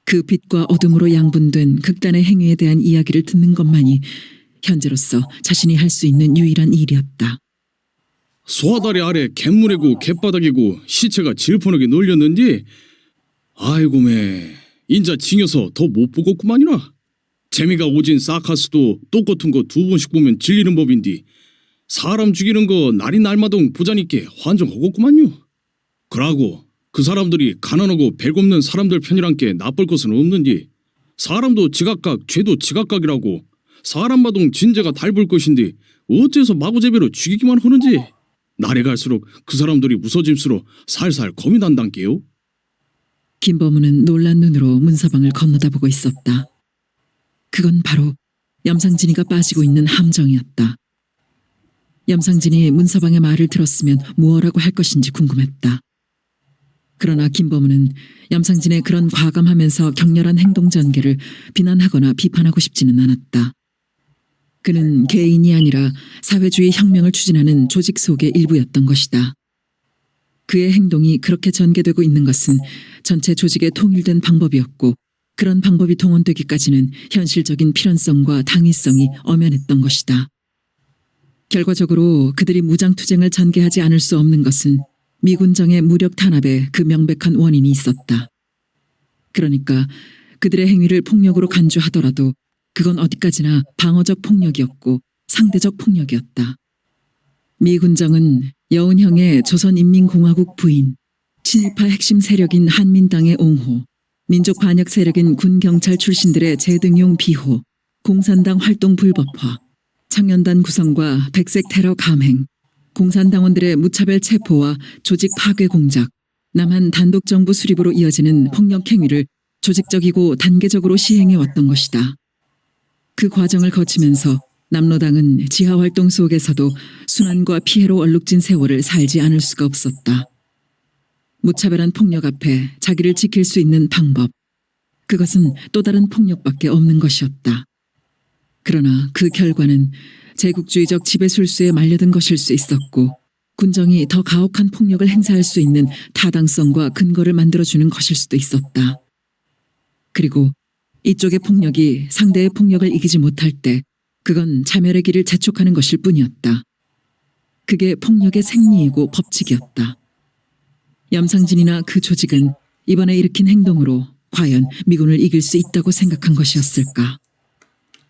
그 빛과 어둠으로 양분된 극단의 행위에 대한 이야기를 듣는 것만이 현재로서 자신이 할 수 있는 유일한 일이었다. 소아다리 아래 갯물이고 갯바닥이고 시체가 질펀하게 널렸는데 아이고 매 인자 징여서 더 못 보겠구만이라. 재미가 오진 사카스도 똑같은 거 두 번씩 보면 질리는 법인데 사람 죽이는 거 날이 날마동 보자니께 환정하겠구만요. 그러고 그 사람들이 가난하고 배고픈 사람들 편이란 게 나쁠 것은 없는데 사람도 지각각 죄도 지각각이라고 사람마동 진재가 닮을 것인데 어째서 마구제비로 죽이기만 하는지 날이 갈수록 그 사람들이 무서짐수로 살살 겁이 난단께요. 김범우는 놀란 눈으로 문서방을 건너다보고 있었다. 그건 바로 염상진이가 빠지고 있는 함정이었다. 염상진이 문서방의 말을 들었으면 무엇라고 할 것인지 궁금했다. 그러나 김범우는 염상진의 그런 과감하면서 격렬한 행동 전개를 비난하거나 비판하고 싶지는 않았다. 그는 개인이 아니라 사회주의 혁명을 추진하는 조직 속의 일부였던 것이다. 그의 행동이 그렇게 전개되고 있는 것은 전체 조직의 통일된 방법이었고 그런 방법이 동원되기까지는 현실적인 필연성과 당위성이 엄연했던 것이다. 결과적으로 그들이 무장투쟁을 전개하지 않을 수 없는 것은 미군정의 무력 탄압에 그 명백한 원인이 있었다. 그러니까 그들의 행위를 폭력으로 간주하더라도 그건 어디까지나 방어적 폭력이었고 상대적 폭력이었다. 미군정은 여운형의 조선인민공화국 부인, 친일파 핵심 세력인 한민당의 옹호, 민족 반역 세력인 군경찰 출신들의 재등용 비호, 공산당 활동 불법화, 청년단 구성과 백색 테러 감행, 공산당원들의 무차별 체포와 조직 파괴 공작, 남한 단독 정부 수립으로 이어지는 폭력 행위를 조직적이고 단계적으로 시행해 왔던 것이다. 그 과정을 거치면서 남로당은 지하 활동 속에서도 순환과 피해로 얼룩진 세월을 살지 않을 수가 없었다. 무차별한 폭력 앞에 자기를 지킬 수 있는 방법, 그것은 또 다른 폭력밖에 없는 것이었다. 그러나 그 결과는 제국주의적 지배술수에 말려든 것일 수 있었고 군정이 더 가혹한 폭력을 행사할 수 있는 타당성과 근거를 만들어주는 것일 수도 있었다. 그리고 이쪽의 폭력이 상대의 폭력을 이기지 못할 때 그건 자멸의 길을 재촉하는 것일 뿐이었다. 그게 폭력의 생리이고 법칙이었다. 염상진이나 그 조직은 이번에 일으킨 행동으로 과연 미군을 이길 수 있다고 생각한 것이었을까?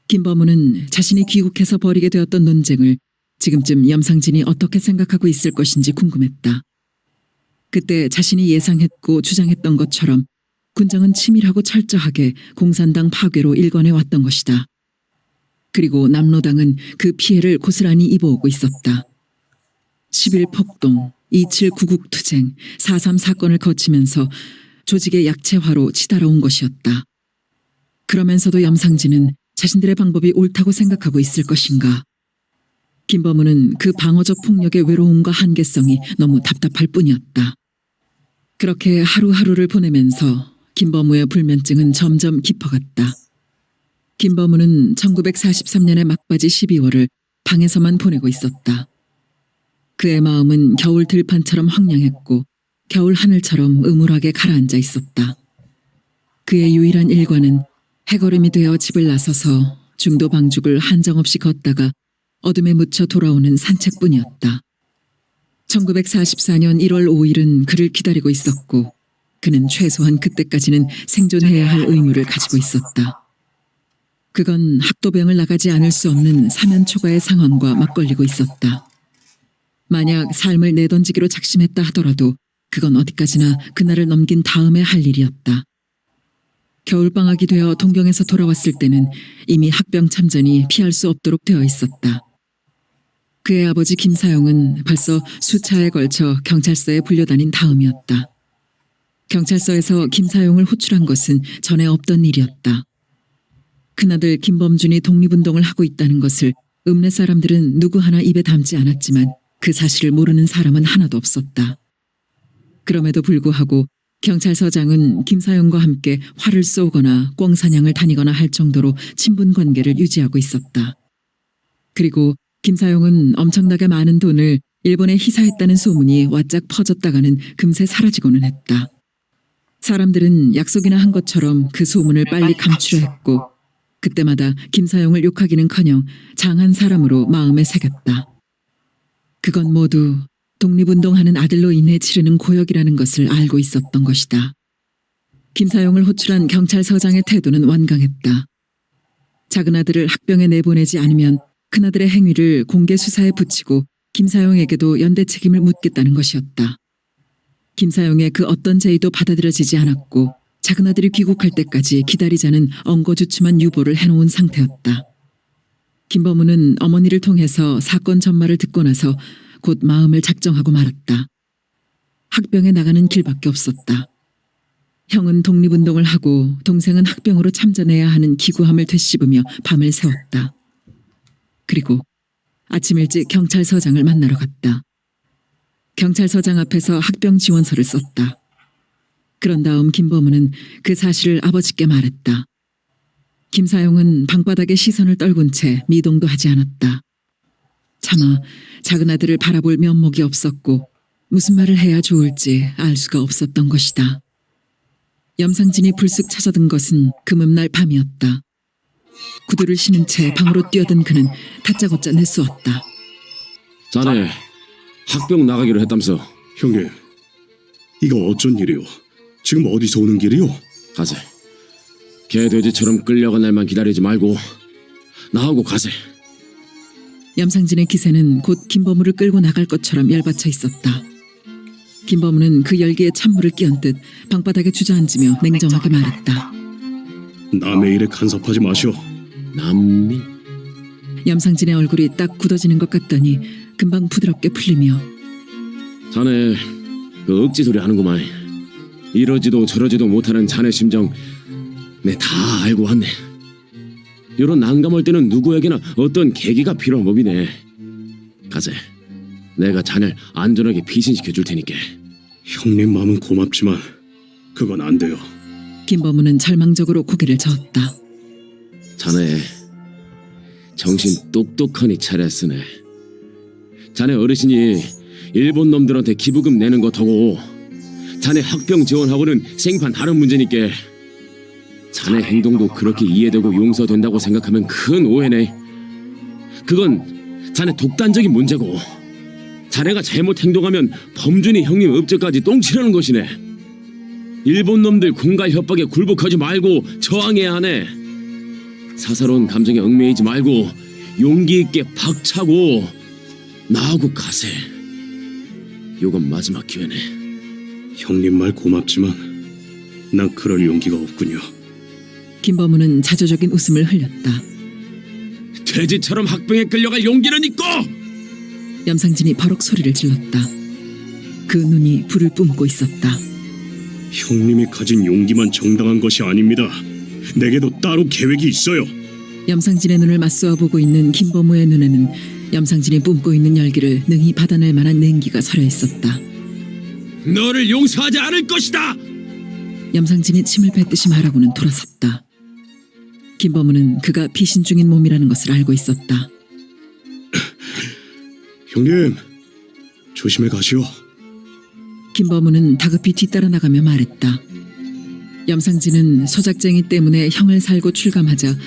김범우는 자신이 귀국해서 벌이게 되었던 논쟁을 지금쯤 염상진이 어떻게 생각하고 있을 것인지 궁금했다. 그때 자신이 예상했고 주장했던 것처럼 군정은 치밀하고 철저하게 공산당 파괴로 일관해 왔던 것이다. 그리고 남로당은 그 피해를 고스란히 입어오고 있었다. 10일 폭동, 27 구국투쟁, 4.3 사건을 거치면서 조직의 약체화로 치달아온 것이었다. 그러면서도 염상진은 자신들의 방법이 옳다고 생각하고 있을 것인가? 김범우는 그 방어적 폭력의 외로움과 한계성이 너무 답답할 뿐이었다. 그렇게 하루하루를 보내면서 김범우의 불면증은 점점 깊어갔다. 김범우는 1943년의 막바지 12월을 방에서만 보내고 있었다. 그의 마음은 겨울 들판처럼 황량했고 겨울 하늘처럼 음울하게 가라앉아 있었다. 그의 유일한 일과는 해걸음이 되어 집을 나서서 중도 방죽을 한정없이 걷다가 어둠에 묻혀 돌아오는 산책뿐이었다. 1944년 1월 5일은 그를 기다리고 있었고 그는 최소한 그때까지는 생존해야 할 의무를 가지고 있었다. 그건 학도병을 나가지 않을 수 없는 사면초가의 상황과 맞걸리고 있었다. 만약 삶을 내던지기로 작심했다 하더라도 그건 어디까지나 그날을 넘긴 다음에 할 일이었다. 겨울방학이 되어 동경에서 돌아왔을 때는 이미 학병 참전이 피할 수 없도록 되어 있었다. 그의 아버지 김사용은 벌써 수차에 걸쳐 경찰서에 불려다닌 다음이었다. 경찰서에서 김사용을 호출한 것은 전에 없던 일이었다. 큰아들 김범준이 독립운동을 하고 있다는 것을 읍내 사람들은 누구 하나 입에 담지 않았지만 그 사실을 모르는 사람은 하나도 없었다. 그럼에도 불구하고 경찰서장은 김사용과 함께 활을 쏘거나 꿩사냥을 다니거나 할 정도로 친분 관계를 유지하고 있었다. 그리고 김사용은 엄청나게 많은 돈을 일본에 희사했다는 소문이 왓짝 퍼졌다가는 금세 사라지고는 했다. 사람들은 약속이나 한 것처럼 그 소문을 빨리 감추려 했고 그때마다 김사용을 욕하기는커녕 장한 사람으로 마음에 새겼다. 그건 모두 독립운동하는 아들로 인해 치르는 고역이라는 것을 알고 있었던 것이다. 김사용을 호출한 경찰서장의 태도는 완강했다. 작은 아들을 학병에 내보내지 않으면 큰아들의 행위를 공개 수사에 붙이고 김사용에게도 연대 책임을 묻겠다는 것이었다. 김사용의 그 어떤 제의도 받아들여지지 않았고 작은아들이 귀국할 때까지 기다리자는 엉거주춤한 유보를 해놓은 상태였다. 김범우는 어머니를 통해서 사건 전말을 듣고 나서 곧 마음을 작정하고 말았다. 학병에 나가는 길밖에 없었다. 형은 독립운동을 하고 동생은 학병으로 참전해야 하는 기구함을 되씹으며 밤을 새웠다. 그리고 아침 일찍 경찰서장을 만나러 갔다. 경찰서장 앞에서 학병 지원서를 썼다. 그런 다음 김범우는 그 사실을 아버지께 말했다. 김사용은 방바닥에 시선을 떨군 채 미동도 하지 않았다. 차마 작은 아들을 바라볼 면목이 없었고 무슨 말을 해야 좋을지 알 수가 없었던 것이다. 염상진이 불쑥 찾아든 것은 금음날 밤이었다. 구두를 신은 채 방으로 뛰어든 그는 다짜고짜 내쏘았다. 자네 학병 나가기로 했다면서. 형님, 이거 어쩐 일이오? 지금 어디서 오는 길이오? 가세. 개돼지처럼 끌려간 날만 기다리지 말고 나하고 가세. 염상진의 기세는 곧 김범우를 끌고 나갈 것처럼 열받쳐 있었다. 김범우는 그 열기에 찬물을 끼얹듯 방바닥에 주저앉으며 냉정하게 말했다. 남의 일에 간섭하지 마시오. 남미? 염상진의 얼굴이 딱 굳어지는 것 같더니 금방 부드럽게 풀리며 자네 그 억지 소리 하는구만. 이러지도 저러지도 못하는 자네 심정 내 다 알고 왔네. 이런 난감할 때는 누구에게나 어떤 계기가 필요한 법이네. 가세. 내가 자네를 안전하게 피신시켜 줄 테니까. 형님 마음은 고맙지만 그건 안 돼요. 김범우는 절망적으로 고개를 저었다. 자네 정신 똑똑하니 차렸으네. 자네 어르신이 일본 놈들한테 기부금 내는 거 더고 자네 학병 지원하고는 생판 다른 문제니까. 자네 행동도 그렇게 이해되고 용서된다고 생각하면 큰 오해네. 그건 자네 독단적인 문제고 자네가 잘못 행동하면 범준이 형님 읍적까지 똥치라는 것이네. 일본 놈들 군갈 협박에 굴복하지 말고 저항해야 하네. 사사로운 감정에 얽매이지 말고 용기 있게 박차고 나하고 가세. 요건 마지막 기회네. 형님 말 고맙지만 난 그럴 용기가 없군요. 김범우는 자조적인 웃음을 흘렸다. 돼지처럼 학병에 끌려갈 용기는 있고. 염상진이 버럭 소리를 질렀다. 그 눈이 불을 뿜고 있었다. 형님이 가진 용기만 정당한 것이 아닙니다. 내게도 따로 계획이 있어요. 염상진의 눈을 맞쏘아 보고 있는 김범우의 눈에는 염상진이 뿜고 있는 열기를 능히 받아낼 만한 냉기가 서려 있었다. 너를 용서하지 않을 것이다. 염상진이 침을 뱉듯이 말하고는 돌아섰다. 김범우는 그가 피신 중인 몸이라는 것을 알고 있었다. 형님, 조심해 가시오. 김범우는 다급히 뒤따라 나가며 말했다. 염상진은 소작쟁이 때문에 형을 살고 출감하자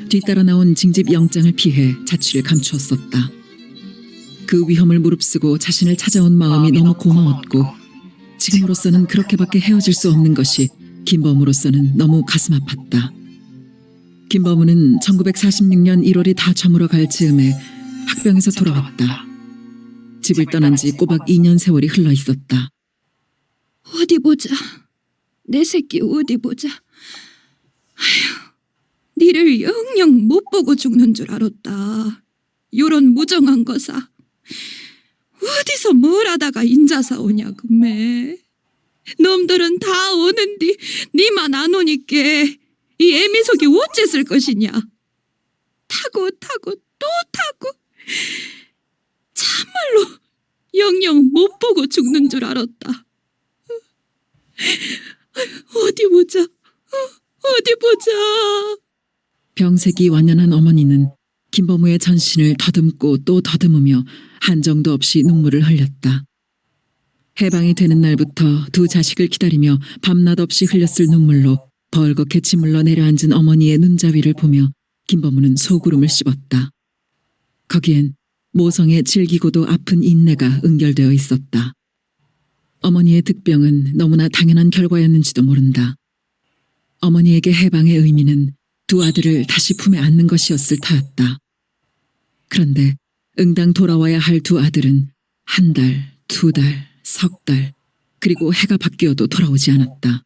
뒤따라 나온 징집 영장을 피해 자취를 감추었었다. 그 위험을 무릅쓰고 자신을 찾아온 마음이 너무 고마웠고 지금으로서는 그렇게밖에 헤어질 수 없는 것이 김범우로서는 너무 가슴 아팠다. 김범우는 1946년 1월이 다 저물어 갈 즈음에 학병에서 돌아왔다. 집을 떠난 지 꼬박 2년 세월이 흘러 있었다. 어디 보자. 내 새끼 어디 보자. 아휴, 니를 영영 못 보고 죽는 줄 알았다. 요런 무정한 거사. 어디서 뭘 하다가 인자사 오냐 금매. 놈들은 다 오는디 니만 안 오니까 이 애미속이 어째 쓸 것이냐. 타고 또 타고 참말로 영영 못 보고 죽는 줄 알았다. 어디 보자. 어디 보자. 병색이 완연한 어머니는 김범우의 전신을 더듬고 또 더듬으며 한정도 없이 눈물을 흘렸다. 해방이 되는 날부터 두 자식을 기다리며 밤낮 없이 흘렸을 눈물로 벌겋게 짓물러 내려앉은 어머니의 눈자위를 보며 김범우는 소구름을 씹었다. 거기엔 모성의 질기고도 아픈 인내가 응결되어 있었다. 어머니의 득병은 너무나 당연한 결과였는지도 모른다. 어머니에게 해방의 의미는 두 아들을 다시 품에 안는 것이었을 터였다. 그런데 응당 돌아와야 할 두 아들은 한 달, 두 달, 석 달, 그리고 해가 바뀌어도 돌아오지 않았다.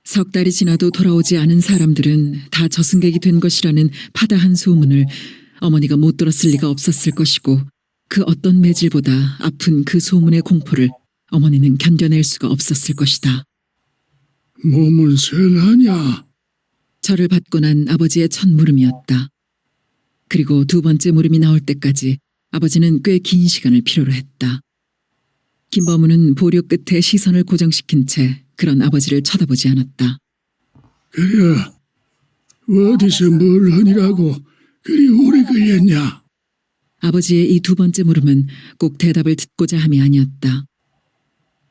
석 달이 지나도 돌아오지 않은 사람들은 다 저승객이 된 것이라는 파다한 소문을 어머니가 못 들었을 리가 없었을 것이고 그 어떤 매질보다 아픈 그 소문의 공포를 어머니는 견뎌낼 수가 없었을 것이다. 몸은 성하냐? 절을 받고 난 아버지의 첫 물음이었다. 그리고 두 번째 물음이 나올 때까지 아버지는 꽤 긴 시간을 필요로 했다. 김범우는 보류 끝에 시선을 고정시킨 채 그런 아버지를 쳐다보지 않았다. 그래, 어디서 뭘 하니라고 그리 오래 걸렸냐? 아버지의 이 두 번째 물음은 꼭 대답을 듣고자 함이 아니었다.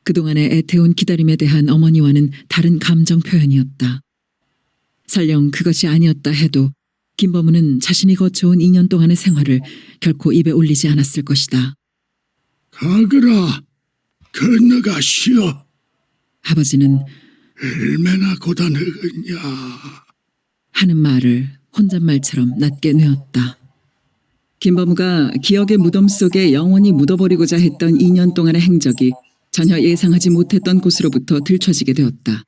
그동안의 애태운 기다림에 대한 어머니와는 다른 감정 표현이었다. 설령 그것이 아니었다 해도 김범우는 자신이 거쳐온 2년 동안의 생활을 결코 입에 올리지 않았을 것이다. 가거라, 건너가시오. 아버지는 얼마나 고단하겠냐. 하는 말을 혼잣말처럼 낮게 뇌었다. 김범우가 기억의 무덤 속에 영원히 묻어버리고자 했던 2년 동안의 행적이 전혀 예상하지 못했던 곳으로부터 들춰지게 되었다.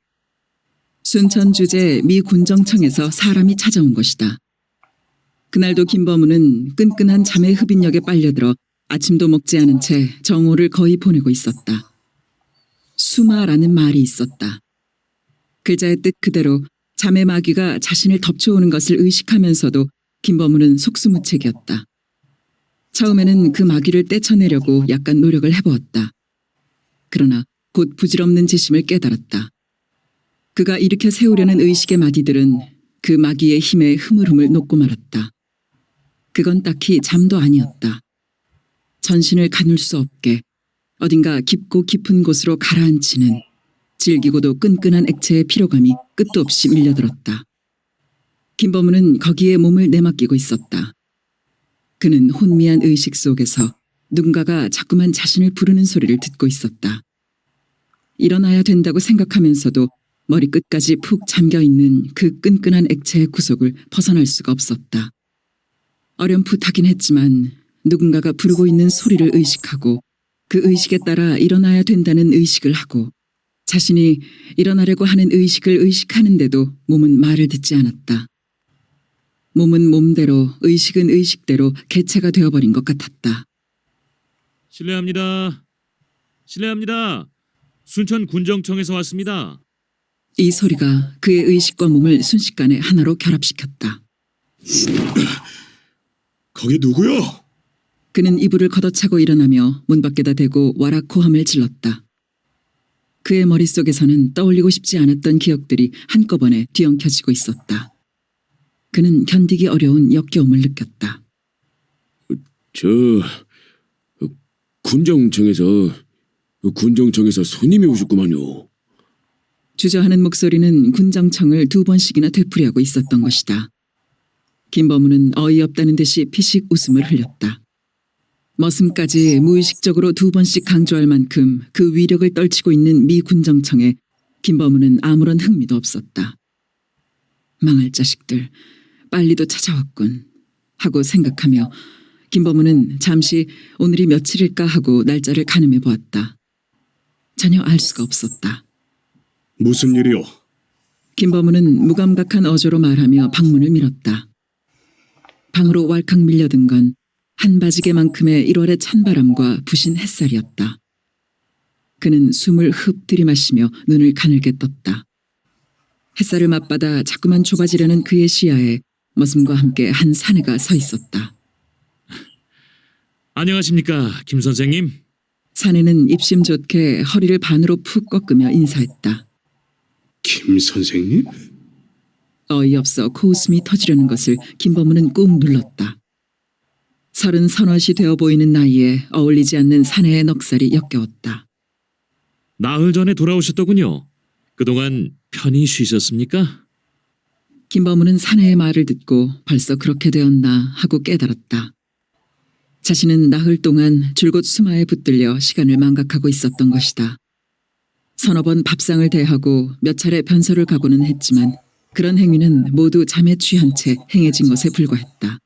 순천 주재 미 군정청에서 사람이 찾아온 것이다. 그날도 김범우는 끈끈한 잠의 흡인력에 빨려들어 아침도 먹지 않은 채 정오를 거의 보내고 있었다. 수마라는 말이 있었다. 글자의 뜻 그대로 잠의 마귀가 자신을 덮쳐오는 것을 의식하면서도 김범우는 속수무책이었다. 처음에는 그 마귀를 떼쳐내려고 약간 노력을 해보았다. 그러나 곧 부질없는 지심을 깨달았다. 그가 일으켜 세우려는 의식의 마디들은 그 마귀의 힘에 흐물흐물 녹고 말았다. 그건 딱히 잠도 아니었다. 전신을 가눌 수 없게 어딘가 깊고 깊은 곳으로 가라앉히는 질기고도 끈끈한 액체의 피로감이 끝도 없이 밀려들었다. 김범우는 거기에 몸을 내맡기고 있었다. 그는 혼미한 의식 속에서 누군가가 자꾸만 자신을 부르는 소리를 듣고 있었다. 일어나야 된다고 생각하면서도 머리끝까지 푹 잠겨있는 그 끈끈한 액체의 구속을 벗어날 수가 없었다. 어렴풋하긴 했지만 누군가가 부르고 있는 소리를 의식하고 그 의식에 따라 일어나야 된다는 의식을 하고 자신이 일어나려고 하는 의식을 의식하는데도 몸은 말을 듣지 않았다. 몸은 몸대로 의식은 의식대로 개체가 되어버린 것 같았다. 실례합니다. 실례합니다. 순천 군정청에서 왔습니다. 이 소리가 그의 의식과 몸을 순식간에 하나로 결합시켰다. 거기 누구요? 그는 이불을 걷어차고 일어나며 문 밖에다 대고 와라코함을 질렀다. 그의 머릿속에서는 떠올리고 싶지 않았던 기억들이 한꺼번에 뒤엉켜지고 있었다. 그는 견디기 어려운 역겨움을 느꼈다. 군정청에서 손님이 오셨구만요. 주저하는 목소리는 군정청을 2번씩이나 되풀이하고 있었던 것이다. 김범우는 어이없다는 듯이 피식 웃음을 흘렸다. 머슴까지 무의식적으로 2번씩 강조할 만큼 그 위력을 떨치고 있는 미 군정청에 김범우는 아무런 흥미도 없었다. 망할 자식들, 빨리도 찾아왔군 하고 생각하며 김범우는 잠시 오늘이 며칠일까 하고 날짜를 가늠해 보았다. 전혀 알 수가 없었다. 무슨 일이요? 김범우는 무감각한 어조로 말하며 방문을 밀었다. 방으로 왈칵 밀려든 건 한바지개만큼의 1월의 찬바람과 부신 햇살이었다. 그는 숨을 흡 들이마시며 눈을 가늘게 떴다. 햇살을 맞받아 자꾸만 좁아지려는 그의 시야에 머슴과 함께 한 사내가 서 있었다. 안녕하십니까, 김 선생님. 사내는 입심 좋게 허리를 반으로 푹 꺾으며 인사했다. 김 선생님? 어이없어 코웃음이 터지려는 것을 김범우는 꾹 눌렀다. 30 되어 보이는 나이에 어울리지 않는 사내의 넉살이 역겨웠다. 나흘 전에 돌아오셨더군요. 그동안 편히 쉬셨습니까? 김범우는 사내의 말을 듣고 벌써 그렇게 되었나 하고 깨달았다. 자신은 나흘 동안 줄곧 수마에 붙들려 시간을 망각하고 있었던 것이다. 서너 번 밥상을 대하고 몇 차례 변소를 가고는 했지만 그런 행위는 모두 잠에 취한 채 행해진 것에 불과했다.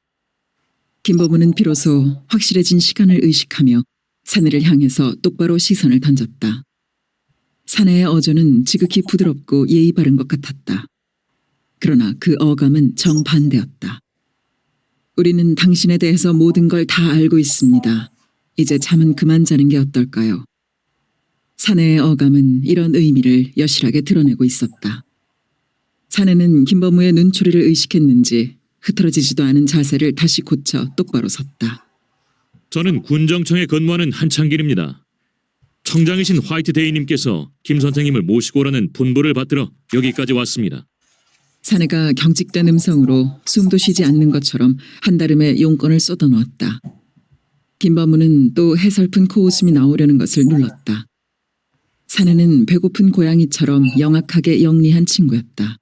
김범우는 비로소 확실해진 시간을 의식하며 사내를 향해서 똑바로 시선을 던졌다. 사내의 어조는 지극히 부드럽고 예의 바른 것 같았다. 그러나 그 어감은 정반대였다. 우리는 당신에 대해서 모든 걸 다 알고 있습니다. 이제 잠은 그만 자는 게 어떨까요? 사내의 어감은 이런 의미를 여실하게 드러내고 있었다. 사내는 김범우의 눈초리를 의식했는지 흐트러지지도 않은 자세를 다시 고쳐 똑바로 섰다. 저는 군정청에 근무하는 한창길입니다. 청장이신 화이트 데이님께서 김 선생님을 모시고 오라는 분부를 받들어 여기까지 왔습니다. 사내가 경직된 음성으로 숨도 쉬지 않는 것처럼 한달음에 용건을 쏟아놓았다. 김범우는 또 해설픈 코웃음이 나오려는 것을 눌렀다. 사내는 배고픈 고양이처럼 영악하게 영리한 친구였다.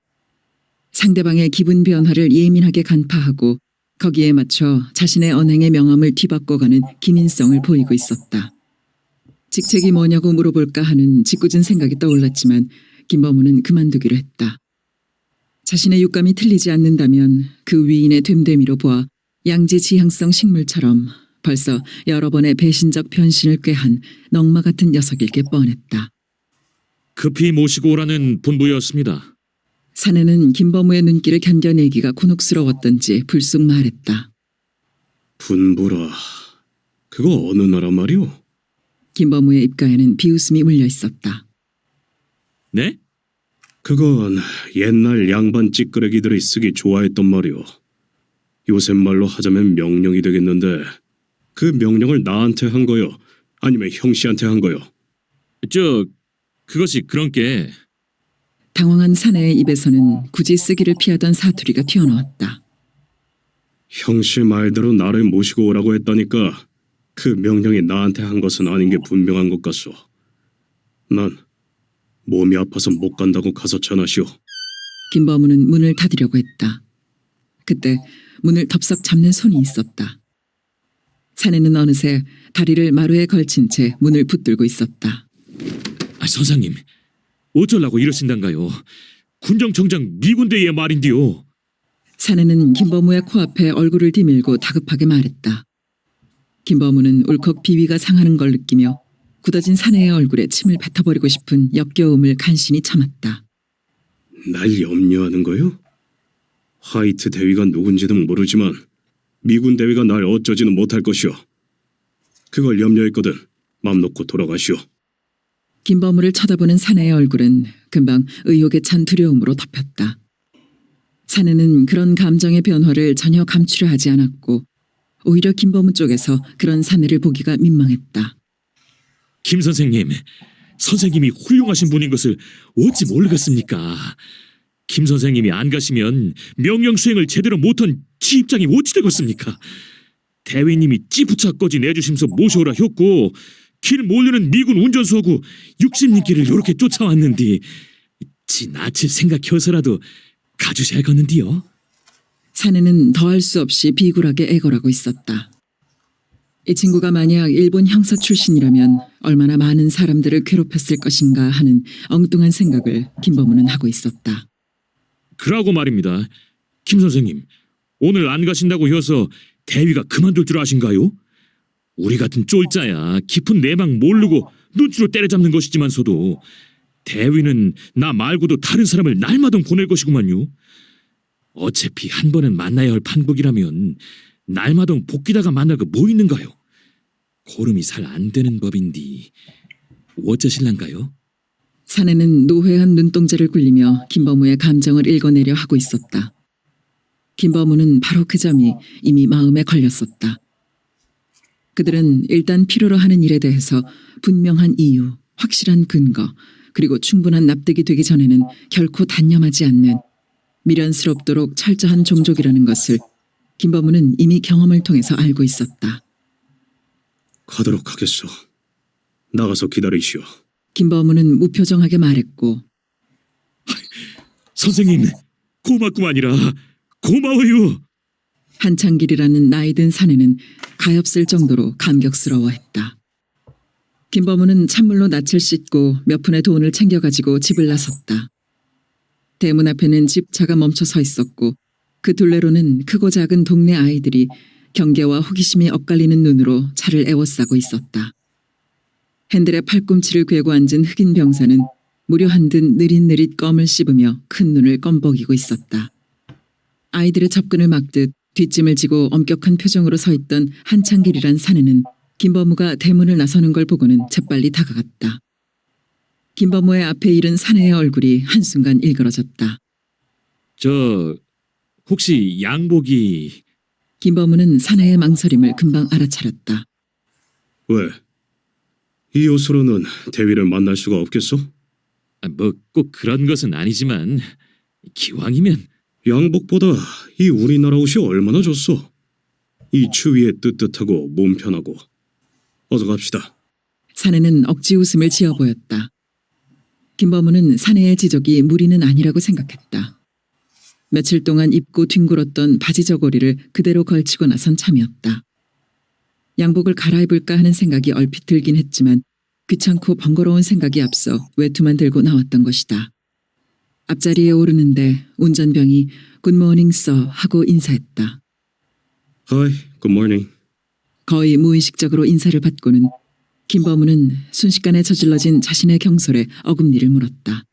상대방의 기분 변화를 예민하게 간파하고 거기에 맞춰 자신의 언행의 명암을 뒤바꿔가는 기민성을 보이고 있었다. 직책이 뭐냐고 물어볼까 하는 짓궂은 생각이 떠올랐지만 김범우는 그만두기로 했다. 자신의 육감이 틀리지 않는다면 그 위인의 됨됨이로 보아 양지지향성 식물처럼 벌써 여러 번의 배신적 변신을 꾀한 넝마 같은 녀석일 게 뻔했다. 급히 모시고 오라는 분부였습니다. 사내는 김범우의 눈길을 견뎌내기가 곤혹스러웠던지 불쑥 말했다. 분부라. 그거 어느 나라 말이오? 김범우의 입가에는 비웃음이 물려 있었다. 네? 그건 옛날 양반 찌끄레기들이 쓰기 좋아했던 말이오. 요새 말로 하자면 명령이 되겠는데 그 명령을 나한테 한 거요? 아니면 형씨한테 한 거요? 그것이 그런 게 당황한 사내의 입에서는 굳이 쓰기를 피하던 사투리가 튀어나왔다. 형씨 말대로 나를 모시고 오라고 했다니까 그 명령이 나한테 한 것은 아닌 게 분명한 것 같소. 난 몸이 아파서 못 간다고 가서 전하시오. 김범우는 문을 닫으려고 했다. 그때 문을 덥석 잡는 손이 있었다. 사내는 어느새 다리를 마루에 걸친 채 문을 붙들고 있었다. 선생님, 어쩌려고 이러신단가요? 군정청장 미군대의 말인데요. 사내는 김범우의 코앞에 얼굴을 디밀고 다급하게 말했다. 김범우는 울컥 비위가 상하는 걸 느끼며 굳어진 사내의 얼굴에 침을 뱉어버리고 싶은 역겨움을 간신히 참았다. 날 염려하는 거요? 화이트 대위가 누군지는 모르지만 미군 대위가 날 어쩌지는 못할 것이오. 그걸 염려했거든 맘 놓고 돌아가시오. 김범우를 쳐다보는 사내의 얼굴은 금방 의욕에 찬 두려움으로 덮였다. 사내는 그런 감정의 변화를 전혀 감추려 하지 않았고 오히려 김범우 쪽에서 그런 사내를 보기가 민망했다. 김 선생님, 선생님이 훌륭하신 분인 것을 어찌 모르겠습니까? 김 선생님이 안 가시면 명령 수행을 제대로 못한 지 입장이 어찌 되겠습니까? 대위님이 찌푸차꺼지 내주심서 모셔오라 했고 길 몰려는 미군 운전수하고 육십리길을 요렇게 쫓아왔는디 지 낯을 생각해서라도 가주셔야겠는디요. 사내는 더할 수 없이 비굴하게 애걸하고 있었다. 이 친구가 만약 일본 형사 출신이라면 얼마나 많은 사람들을 괴롭혔을 것인가 하는 엉뚱한 생각을 김범우는 하고 있었다. 그러고 말입니다. 김 선생님, 오늘 안 가신다고 해서 대위가 그만둘 줄 아신가요? 우리 같은 쫄자야 깊은 내막 모르고 눈치로 때려잡는 것이지만서도 대위는 나 말고도 다른 사람을 날마다 보낼 것이구만요. 어차피 한 번은 만나야 할 판국이라면 날마다 복귀다가 만날 거 뭐 있는가요? 고름이 잘 안 되는 법인디 어쩌실란가요? 사내는 노회한 눈동자를 굴리며 김범우의 감정을 읽어내려 하고 있었다. 김범우는 바로 그 점이 이미 마음에 걸렸었다. 그들은 일단 필요로 하는 일에 대해서 분명한 이유, 확실한 근거, 그리고 충분한 납득이 되기 전에는 결코 단념하지 않는 미련스럽도록 철저한 종족이라는 것을 김범우는 이미 경험을 통해서 알고 있었다. 가도록 하겠소. 나가서 기다리시오. 김범우는 무표정하게 말했고 선생님, 고맙구만이라. 고마워요. 한창길이라는 나이든 사내는 가엾을 정도로 감격스러워했다. 김범우는 찬물로 낯을 씻고 몇 푼의 돈을 챙겨가지고 집을 나섰다. 대문 앞에는 집차가 멈춰 서 있었고 그 둘레로는 크고 작은 동네 아이들이 경계와 호기심이 엇갈리는 눈으로 차를 에워싸고 있었다. 핸들에 팔꿈치를 괴고 앉은 흑인 병사는 무료 한 듯 느릿느릿 껌을 씹으며 큰 눈을 껌벅이고 있었다. 아이들의 접근을 막듯 뒷짐을 지고 엄격한 표정으로 서 있던 한창길이란 사내는 김범우가 대문을 나서는 걸 보고는 재빨리 다가갔다. 김범우의 앞에 이른 사내의 얼굴이 한순간 일그러졌다. 혹시 양복이... 김범우는 사내의 망설임을 금방 알아차렸다. 왜? 이 옷으로는 대위를 만날 수가 없겠소? 뭐 꼭 그런 것은 아니지만 기왕이면 양복보다 이 우리나라 옷이 얼마나 좋소? 이 추위에 뜨뜻하고 몸 편하고. 어서 갑시다. 사내는 억지 웃음을 지어 보였다. 김범우는 사내의 지적이 무리는 아니라고 생각했다. 며칠 동안 입고 뒹굴었던 바지 저고리를 그대로 걸치고 나선 참이었다. 양복을 갈아입을까 하는 생각이 얼핏 들긴 했지만 귀찮고 번거로운 생각이 앞서 외투만 들고 나왔던 것이다. 앞자리에 오르는데 운전병이 굿모닝 서 하고 인사했다. Hi, good morning. 거의 무의식적으로 인사를 받고는 김범우는 순식간에 저질러진 자신의 경솔에 어금니를 물었다.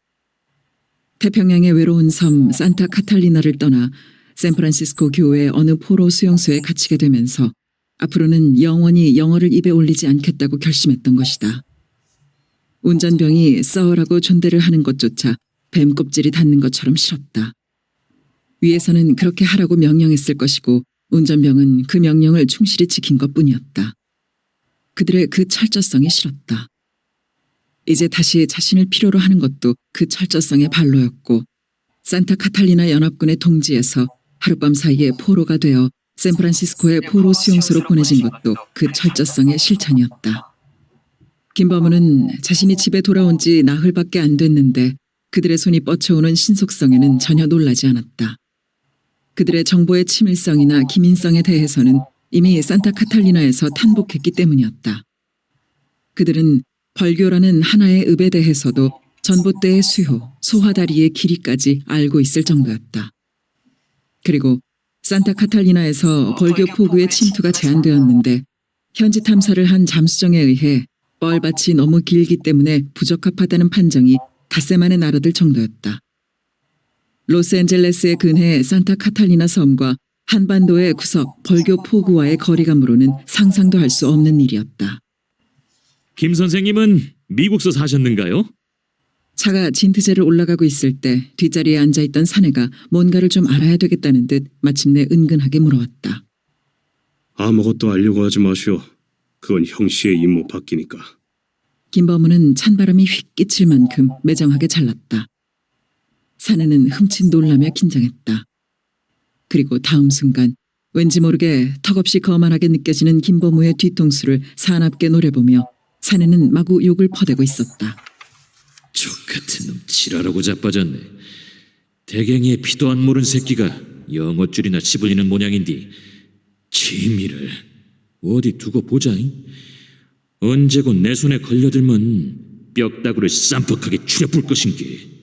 태평양의 외로운 섬 산타 카탈리나를 떠나 샌프란시스코 교외의 어느 포로 수용소에 갇히게 되면서 앞으로는 영원히 영어를 입에 올리지 않겠다고 결심했던 것이다. 운전병이 써라고 존대를 하는 것조차 뱀 껍질이 닿는 것처럼 싫었다. 위에서는 그렇게 하라고 명령했을 것이고 운전병은 그 명령을 충실히 지킨 것뿐이었다. 그들의 그 철저성이 싫었다. 이제 다시 자신을 필요로 하는 것도 그 철저성의 발로였고 산타 카탈리나 연합군의 통지에서 하룻밤 사이에 포로가 되어 샌프란시스코의 포로 수용소로 보내진 것도 그 철저성의 실천이었다. 김범우는 자신이 집에 돌아온 지 나흘밖에 안 됐는데 그들의 손이 뻗쳐오는 신속성에는 전혀 놀라지 않았다. 그들의 정보의 치밀성이나 기민성에 대해서는 이미 산타 카탈리나에서 탄복했기 때문이었다. 그들은 벌교라는 하나의 읍에 대해서도 전봇대의 수요, 소화다리의 길이까지 알고 있을 정도였다. 그리고 산타 카탈리나에서 벌교 포구의 침투가 제한되었는데 현지 탐사를 한 잠수정에 의해 뻘밭이 너무 길기 때문에 부적합하다는 판정이 닷새 만에 날아들 정도였다. 로스앤젤레스의 근해 산타 카탈리나 섬과 한반도의 구석 벌교 포구와의 거리감으로는 상상도 할 수 없는 일이었다. 김 선생님은 미국서 사셨는가요? 차가 진트제를 올라가고 있을 때 뒷자리에 앉아있던 사내가 뭔가를 좀 알아야 되겠다는 듯 마침내 은근하게 물어왔다. 아무것도 알려고 하지 마시오. 그건 형씨의 임무 바뀌니까. 김범우는 찬바람이 휙 끼칠 만큼 매정하게 잘랐다. 사내는 흠칫 놀라며 긴장했다. 그리고 다음 순간 왠지 모르게 턱없이 거만하게 느껴지는 김범우의 뒤통수를 사납게 노려보며 사내는 마구 욕을 퍼대고 있었다. 족같은 놈 지랄하고 자빠졌네. 대갱이의 피도 안 모른 새끼가 영어줄이나 집을리는 모양인디 지미를 어디 두고 보자잉. 언제고 내 손에 걸려들면 뼈다구를 쌈뻑하게 추려볼 것인게.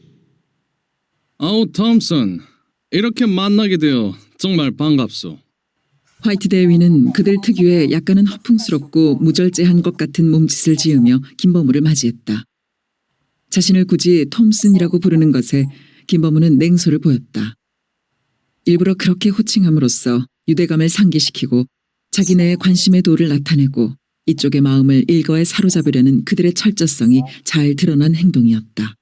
아우 톰슨, 이렇게 만나게 되어 정말 반갑소. 화이트 대위는 그들 특유의 약간은 허풍스럽고 무절제한 것 같은 몸짓을 지으며 김범우를 맞이했다. 자신을 굳이 톰슨이라고 부르는 것에 김범우는 냉소를 보였다. 일부러 그렇게 호칭함으로써 유대감을 상기시키고 자기네의 관심의 도를 나타내고 이쪽의 마음을 일거에 사로잡으려는 그들의 철저성이 잘 드러난 행동이었다.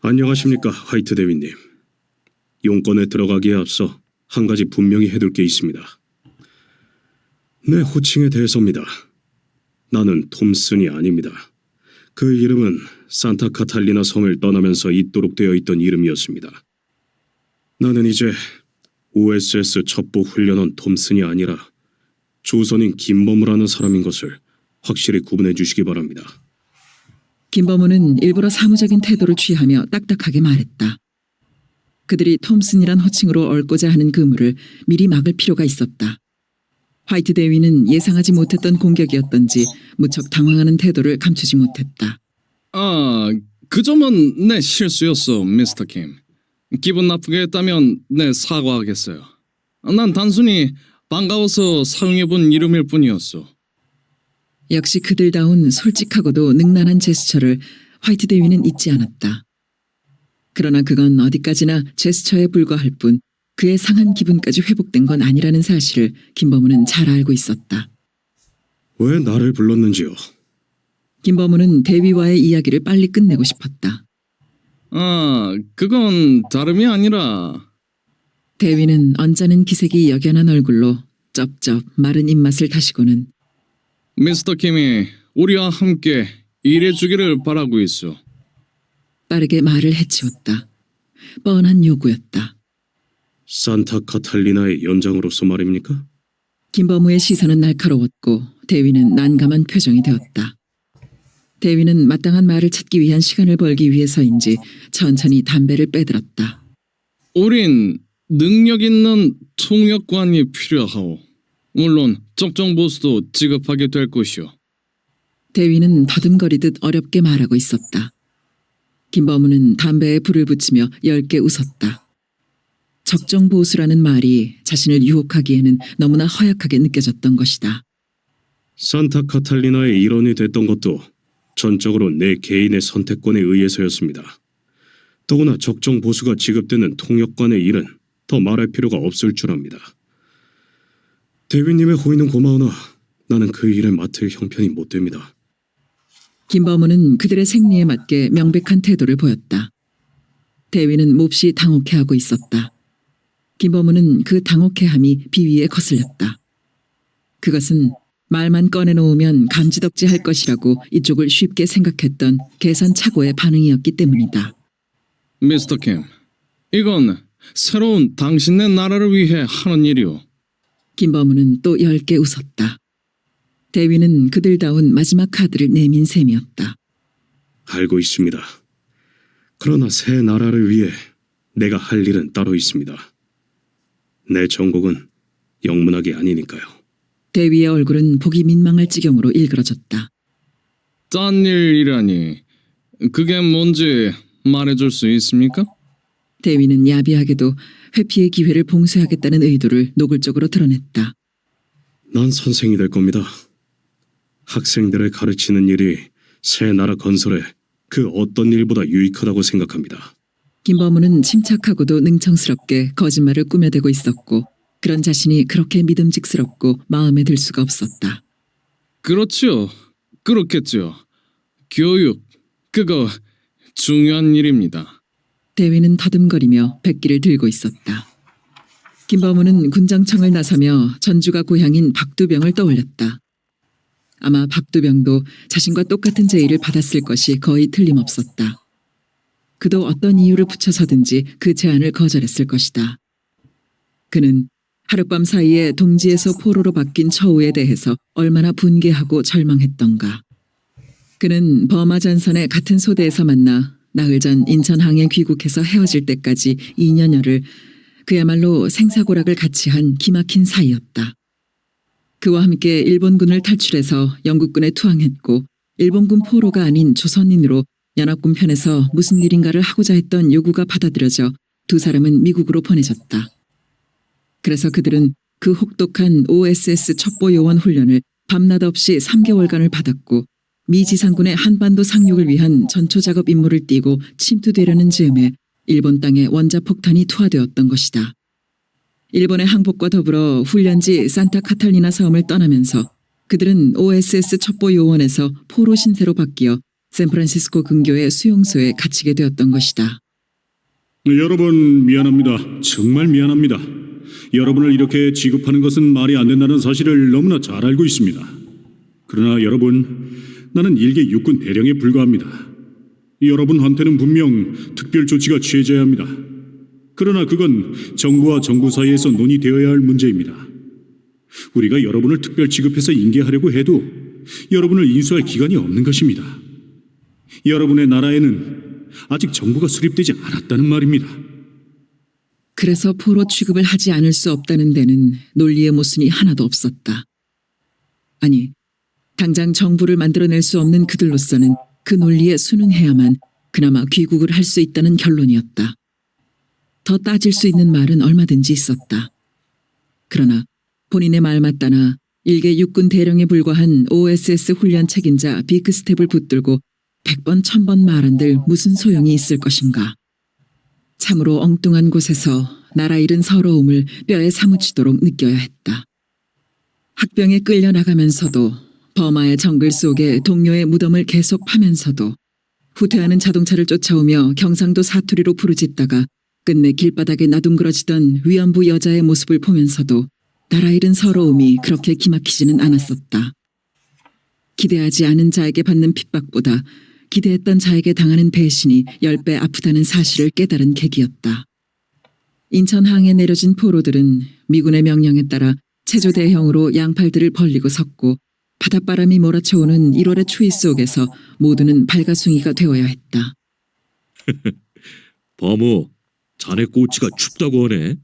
안녕하십니까, 화이트 대위님. 용건에 들어가기에 앞서 한 가지 분명히 해둘 게 있습니다. 내 호칭에 대해서입니다. 나는 톰슨이 아닙니다. 그 이름은 산타 카탈리나 섬을 떠나면서 있도록 되어 있던 이름이었습니다. 나는 이제 OSS 첩보 훈련원 톰슨이 아니라 조선인 김범우라는 사람인 것을 확실히 구분해 주시기 바랍니다. 김범우는 일부러 사무적인 태도를 취하며 딱딱하게 말했다. 그들이 톰슨이란 호칭으로 얽고자 하는 그물을 미리 막을 필요가 있었다. 화이트 대위는 예상하지 못했던 공격이었던지 무척 당황하는 태도를 감추지 못했다. 그 점은 내 실수였어, 미스터 킴. 기분 나쁘게 했다면 내 사과하겠어요. 난 단순히 반가워서 사용해본 이름일 뿐이었어. 역시 그들다운 솔직하고도 능란한 제스처를 화이트 대위는 잊지 않았다. 그러나 그건 어디까지나 제스처에 불과할 뿐 그의 상한 기분까지 회복된 건 아니라는 사실을 김범우는 잘 알고 있었다. 왜 나를 불렀는지요? 김범우는 대위와의 이야기를 빨리 끝내고 싶었다. 그건 다름이 아니라 대위는 언짢은 기색이 역연한 얼굴로 쩝쩝 마른 입맛을 다시고는 미스터 킴이 우리와 함께 일해주기를 바라고 있어. 빠르게 말을 해치웠다. 뻔한 요구였다. 산타 카탈리나의 연장으로서 말입니까? 김범우의 시선은 날카로웠고 대위는 난감한 표정이 되었다. 대위는 마땅한 말을 찾기 위한 시간을 벌기 위해서인지 천천히 담배를 빼들었다. 우린 능력 있는 통역관이 필요하오. 물론 적정 보수도 지급하게 될 것이오. 대위는 더듬거리듯 어렵게 말하고 있었다. 김범우는 담배에 불을 붙이며 엷게 웃었다. 적정보수라는 말이 자신을 유혹하기에는 너무나 허약하게 느껴졌던 것이다. 산타 카탈리나의 일원이 됐던 것도 전적으로 내 개인의 선택권에 의해서였습니다. 더구나 적정 보수가 지급되는 통역관의 일은 더 말할 필요가 없을 줄 압니다. 대위님의 호의는 고마우나 나는 그 일을 맡을 형편이 못 됩니다. 김범우는 그들의 생리에 맞게 명백한 태도를 보였다. 대위는 몹시 당혹해하고 있었다. 김범우는 그 당혹해함이 비위에 거슬렸다. 그것은 말만 꺼내놓으면 감지덕지할 것이라고 이쪽을 쉽게 생각했던 계산착오의 반응이었기 때문이다. 미스터 킴, 이건 새로운 당신네 나라를 위해 하는 일이오. 김범우는 또 엷게 웃었다. 대위는 그들다운 마지막 카드를 내민 셈이었다. 알고 있습니다. 그러나 새 나라를 위해 내가 할 일은 따로 있습니다. 내 전곡은 영문학이 아니니까요. 대위의 얼굴은 보기 민망할 지경으로 일그러졌다. 딴 일이라니. 그게 뭔지 말해줄 수 있습니까? 대위는 야비하게도 회피의 기회를 봉쇄하겠다는 의도를 노골적으로 드러냈다. 난 선생이 될 겁니다. 학생들을 가르치는 일이 새 나라 건설에 그 어떤 일보다 유익하다고 생각합니다. 김범우는 침착하고도 능청스럽게 거짓말을 꾸며대고 있었고 그런 자신이 그렇게 믿음직스럽고 마음에 들 수가 없었다. 그렇지요. 그렇겠지요. 교육, 그거 중요한 일입니다. 대위는 더듬거리며 백기를 들고 있었다. 김범우는 군정청을 나서며 전주가 고향인 박두병을 떠올렸다. 아마 박두병도 자신과 똑같은 제의를 받았을 것이 거의 틀림없었다. 그도 어떤 이유를 붙여서든지 그 제안을 거절했을 것이다. 그는 하룻밤 사이에 동지에서 포로로 바뀐 처우에 대해서 얼마나 분개하고 절망했던가. 그는 버마 전선의 같은 소대에서 만나 나흘 전 인천항에 귀국해서 헤어질 때까지 2년여를 그야말로 생사고락을 같이 한 기막힌 사이였다. 그와 함께 일본군을 탈출해서 영국군에 투항했고 일본군 포로가 아닌 조선인으로 연합군 편에서 무슨 일인가를 하고자 했던 요구가 받아들여져 두 사람은 미국으로 보내졌다. 그래서 그들은 그 혹독한 OSS 첩보요원 훈련을 밤낮 없이 3개월간을 받았고 미지상군의 한반도 상륙을 위한 전초작업 임무를 띠고 침투되려는 즈음에 일본 땅에 원자폭탄이 투하되었던 것이다. 일본의 항복과 더불어 훈련지 산타 카탈리나 섬을 떠나면서 그들은 OSS 첩보요원에서 포로 신세로 바뀌어 샌프란시스코 근교의 수용소에 갇히게 되었던 것이다. 여러분 미안합니다. 정말 미안합니다. 여러분을 이렇게 취급하는 것은 말이 안 된다는 사실을 너무나 잘 알고 있습니다. 그러나 여러분, 나는 일개 육군 대령에 불과합니다. 여러분한테는 분명 특별 조치가 취해져야 합니다. 그러나 그건 정부와 정부 사이에서 논의되어야 할 문제입니다. 우리가 여러분을 특별 취급해서 인계하려고 해도 여러분을 인수할 기간이 없는 것입니다. 여러분의 나라에는 아직 정부가 수립되지 않았다는 말입니다. 그래서 포로 취급을 하지 않을 수 없다는 데는 논리의 모순이 하나도 없었다. 아니, 당장 정부를 만들어낼 수 없는 그들로서는 그 논리에 순응해야만 그나마 귀국을 할 수 있다는 결론이었다. 더 따질 수 있는 말은 얼마든지 있었다. 그러나 본인의 말 맞다나 일개 육군 대령에 불과한 OSS 훈련 책임자 비크스텝을 붙들고 100번 1000번 말한들 무슨 소용이 있을 것인가. 참으로 엉뚱한 곳에서 나라 잃은 서러움을 뼈에 사무치도록 느껴야 했다. 학병에 끌려나가면서도 버마의 정글 속에 동료의 무덤을 계속 파면서도 후퇴하는 자동차를 쫓아오며 경상도 사투리로 부르짖다가 끝내 길바닥에 나둥그러지던 위안부 여자의 모습을 보면서도 나라 잃은 서러움이 그렇게 기막히지는 않았었다. 기대하지 않은 자에게 받는 핍박보다 기대했던 자에게 당하는 배신이 10배 아프다는 사실을 깨달은 계기였다. 인천 항에 내려진 포로들은 미군의 명령에 따라 체조 대형으로 양팔들을 벌리고 섰고 바닷바람이 몰아쳐오는 1월의 추위 속에서 모두는 발가숭이가 되어야 했다. 범우, 자네 꼬치가 춥다고 하네.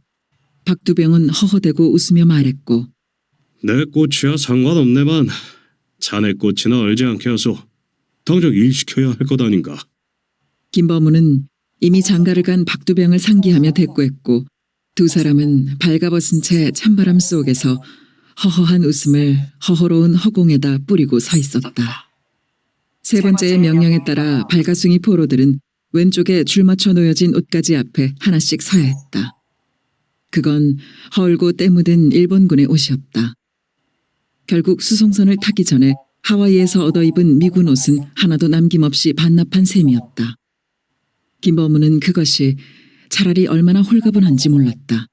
박두병은 허허대고 웃으며 말했고 내 꼬치야 상관없네만 자네 꼬치나 얼지 않게 하소. 당장 일시켜야 할 것 아닌가. 김범우는 이미 장가를 간 박두병을 상기하며 대꾸했고 두 사람은 발가벗은 채 찬바람 속에서 허허한 웃음을 허허로운 허공에다 뿌리고 서 있었다. 세 번째의 명령에 따라 발가숭이 포로들은 왼쪽에 줄 맞춰 놓여진 옷가지 앞에 하나씩 서야 했다. 그건 헐고 때 묻은 일본군의 옷이었다. 결국 수송선을 타기 전에 하와이에서 얻어 입은 미군 옷은 하나도 남김없이 반납한 셈이었다. 김범우는 그것이 차라리 얼마나 홀가분한지 몰랐다.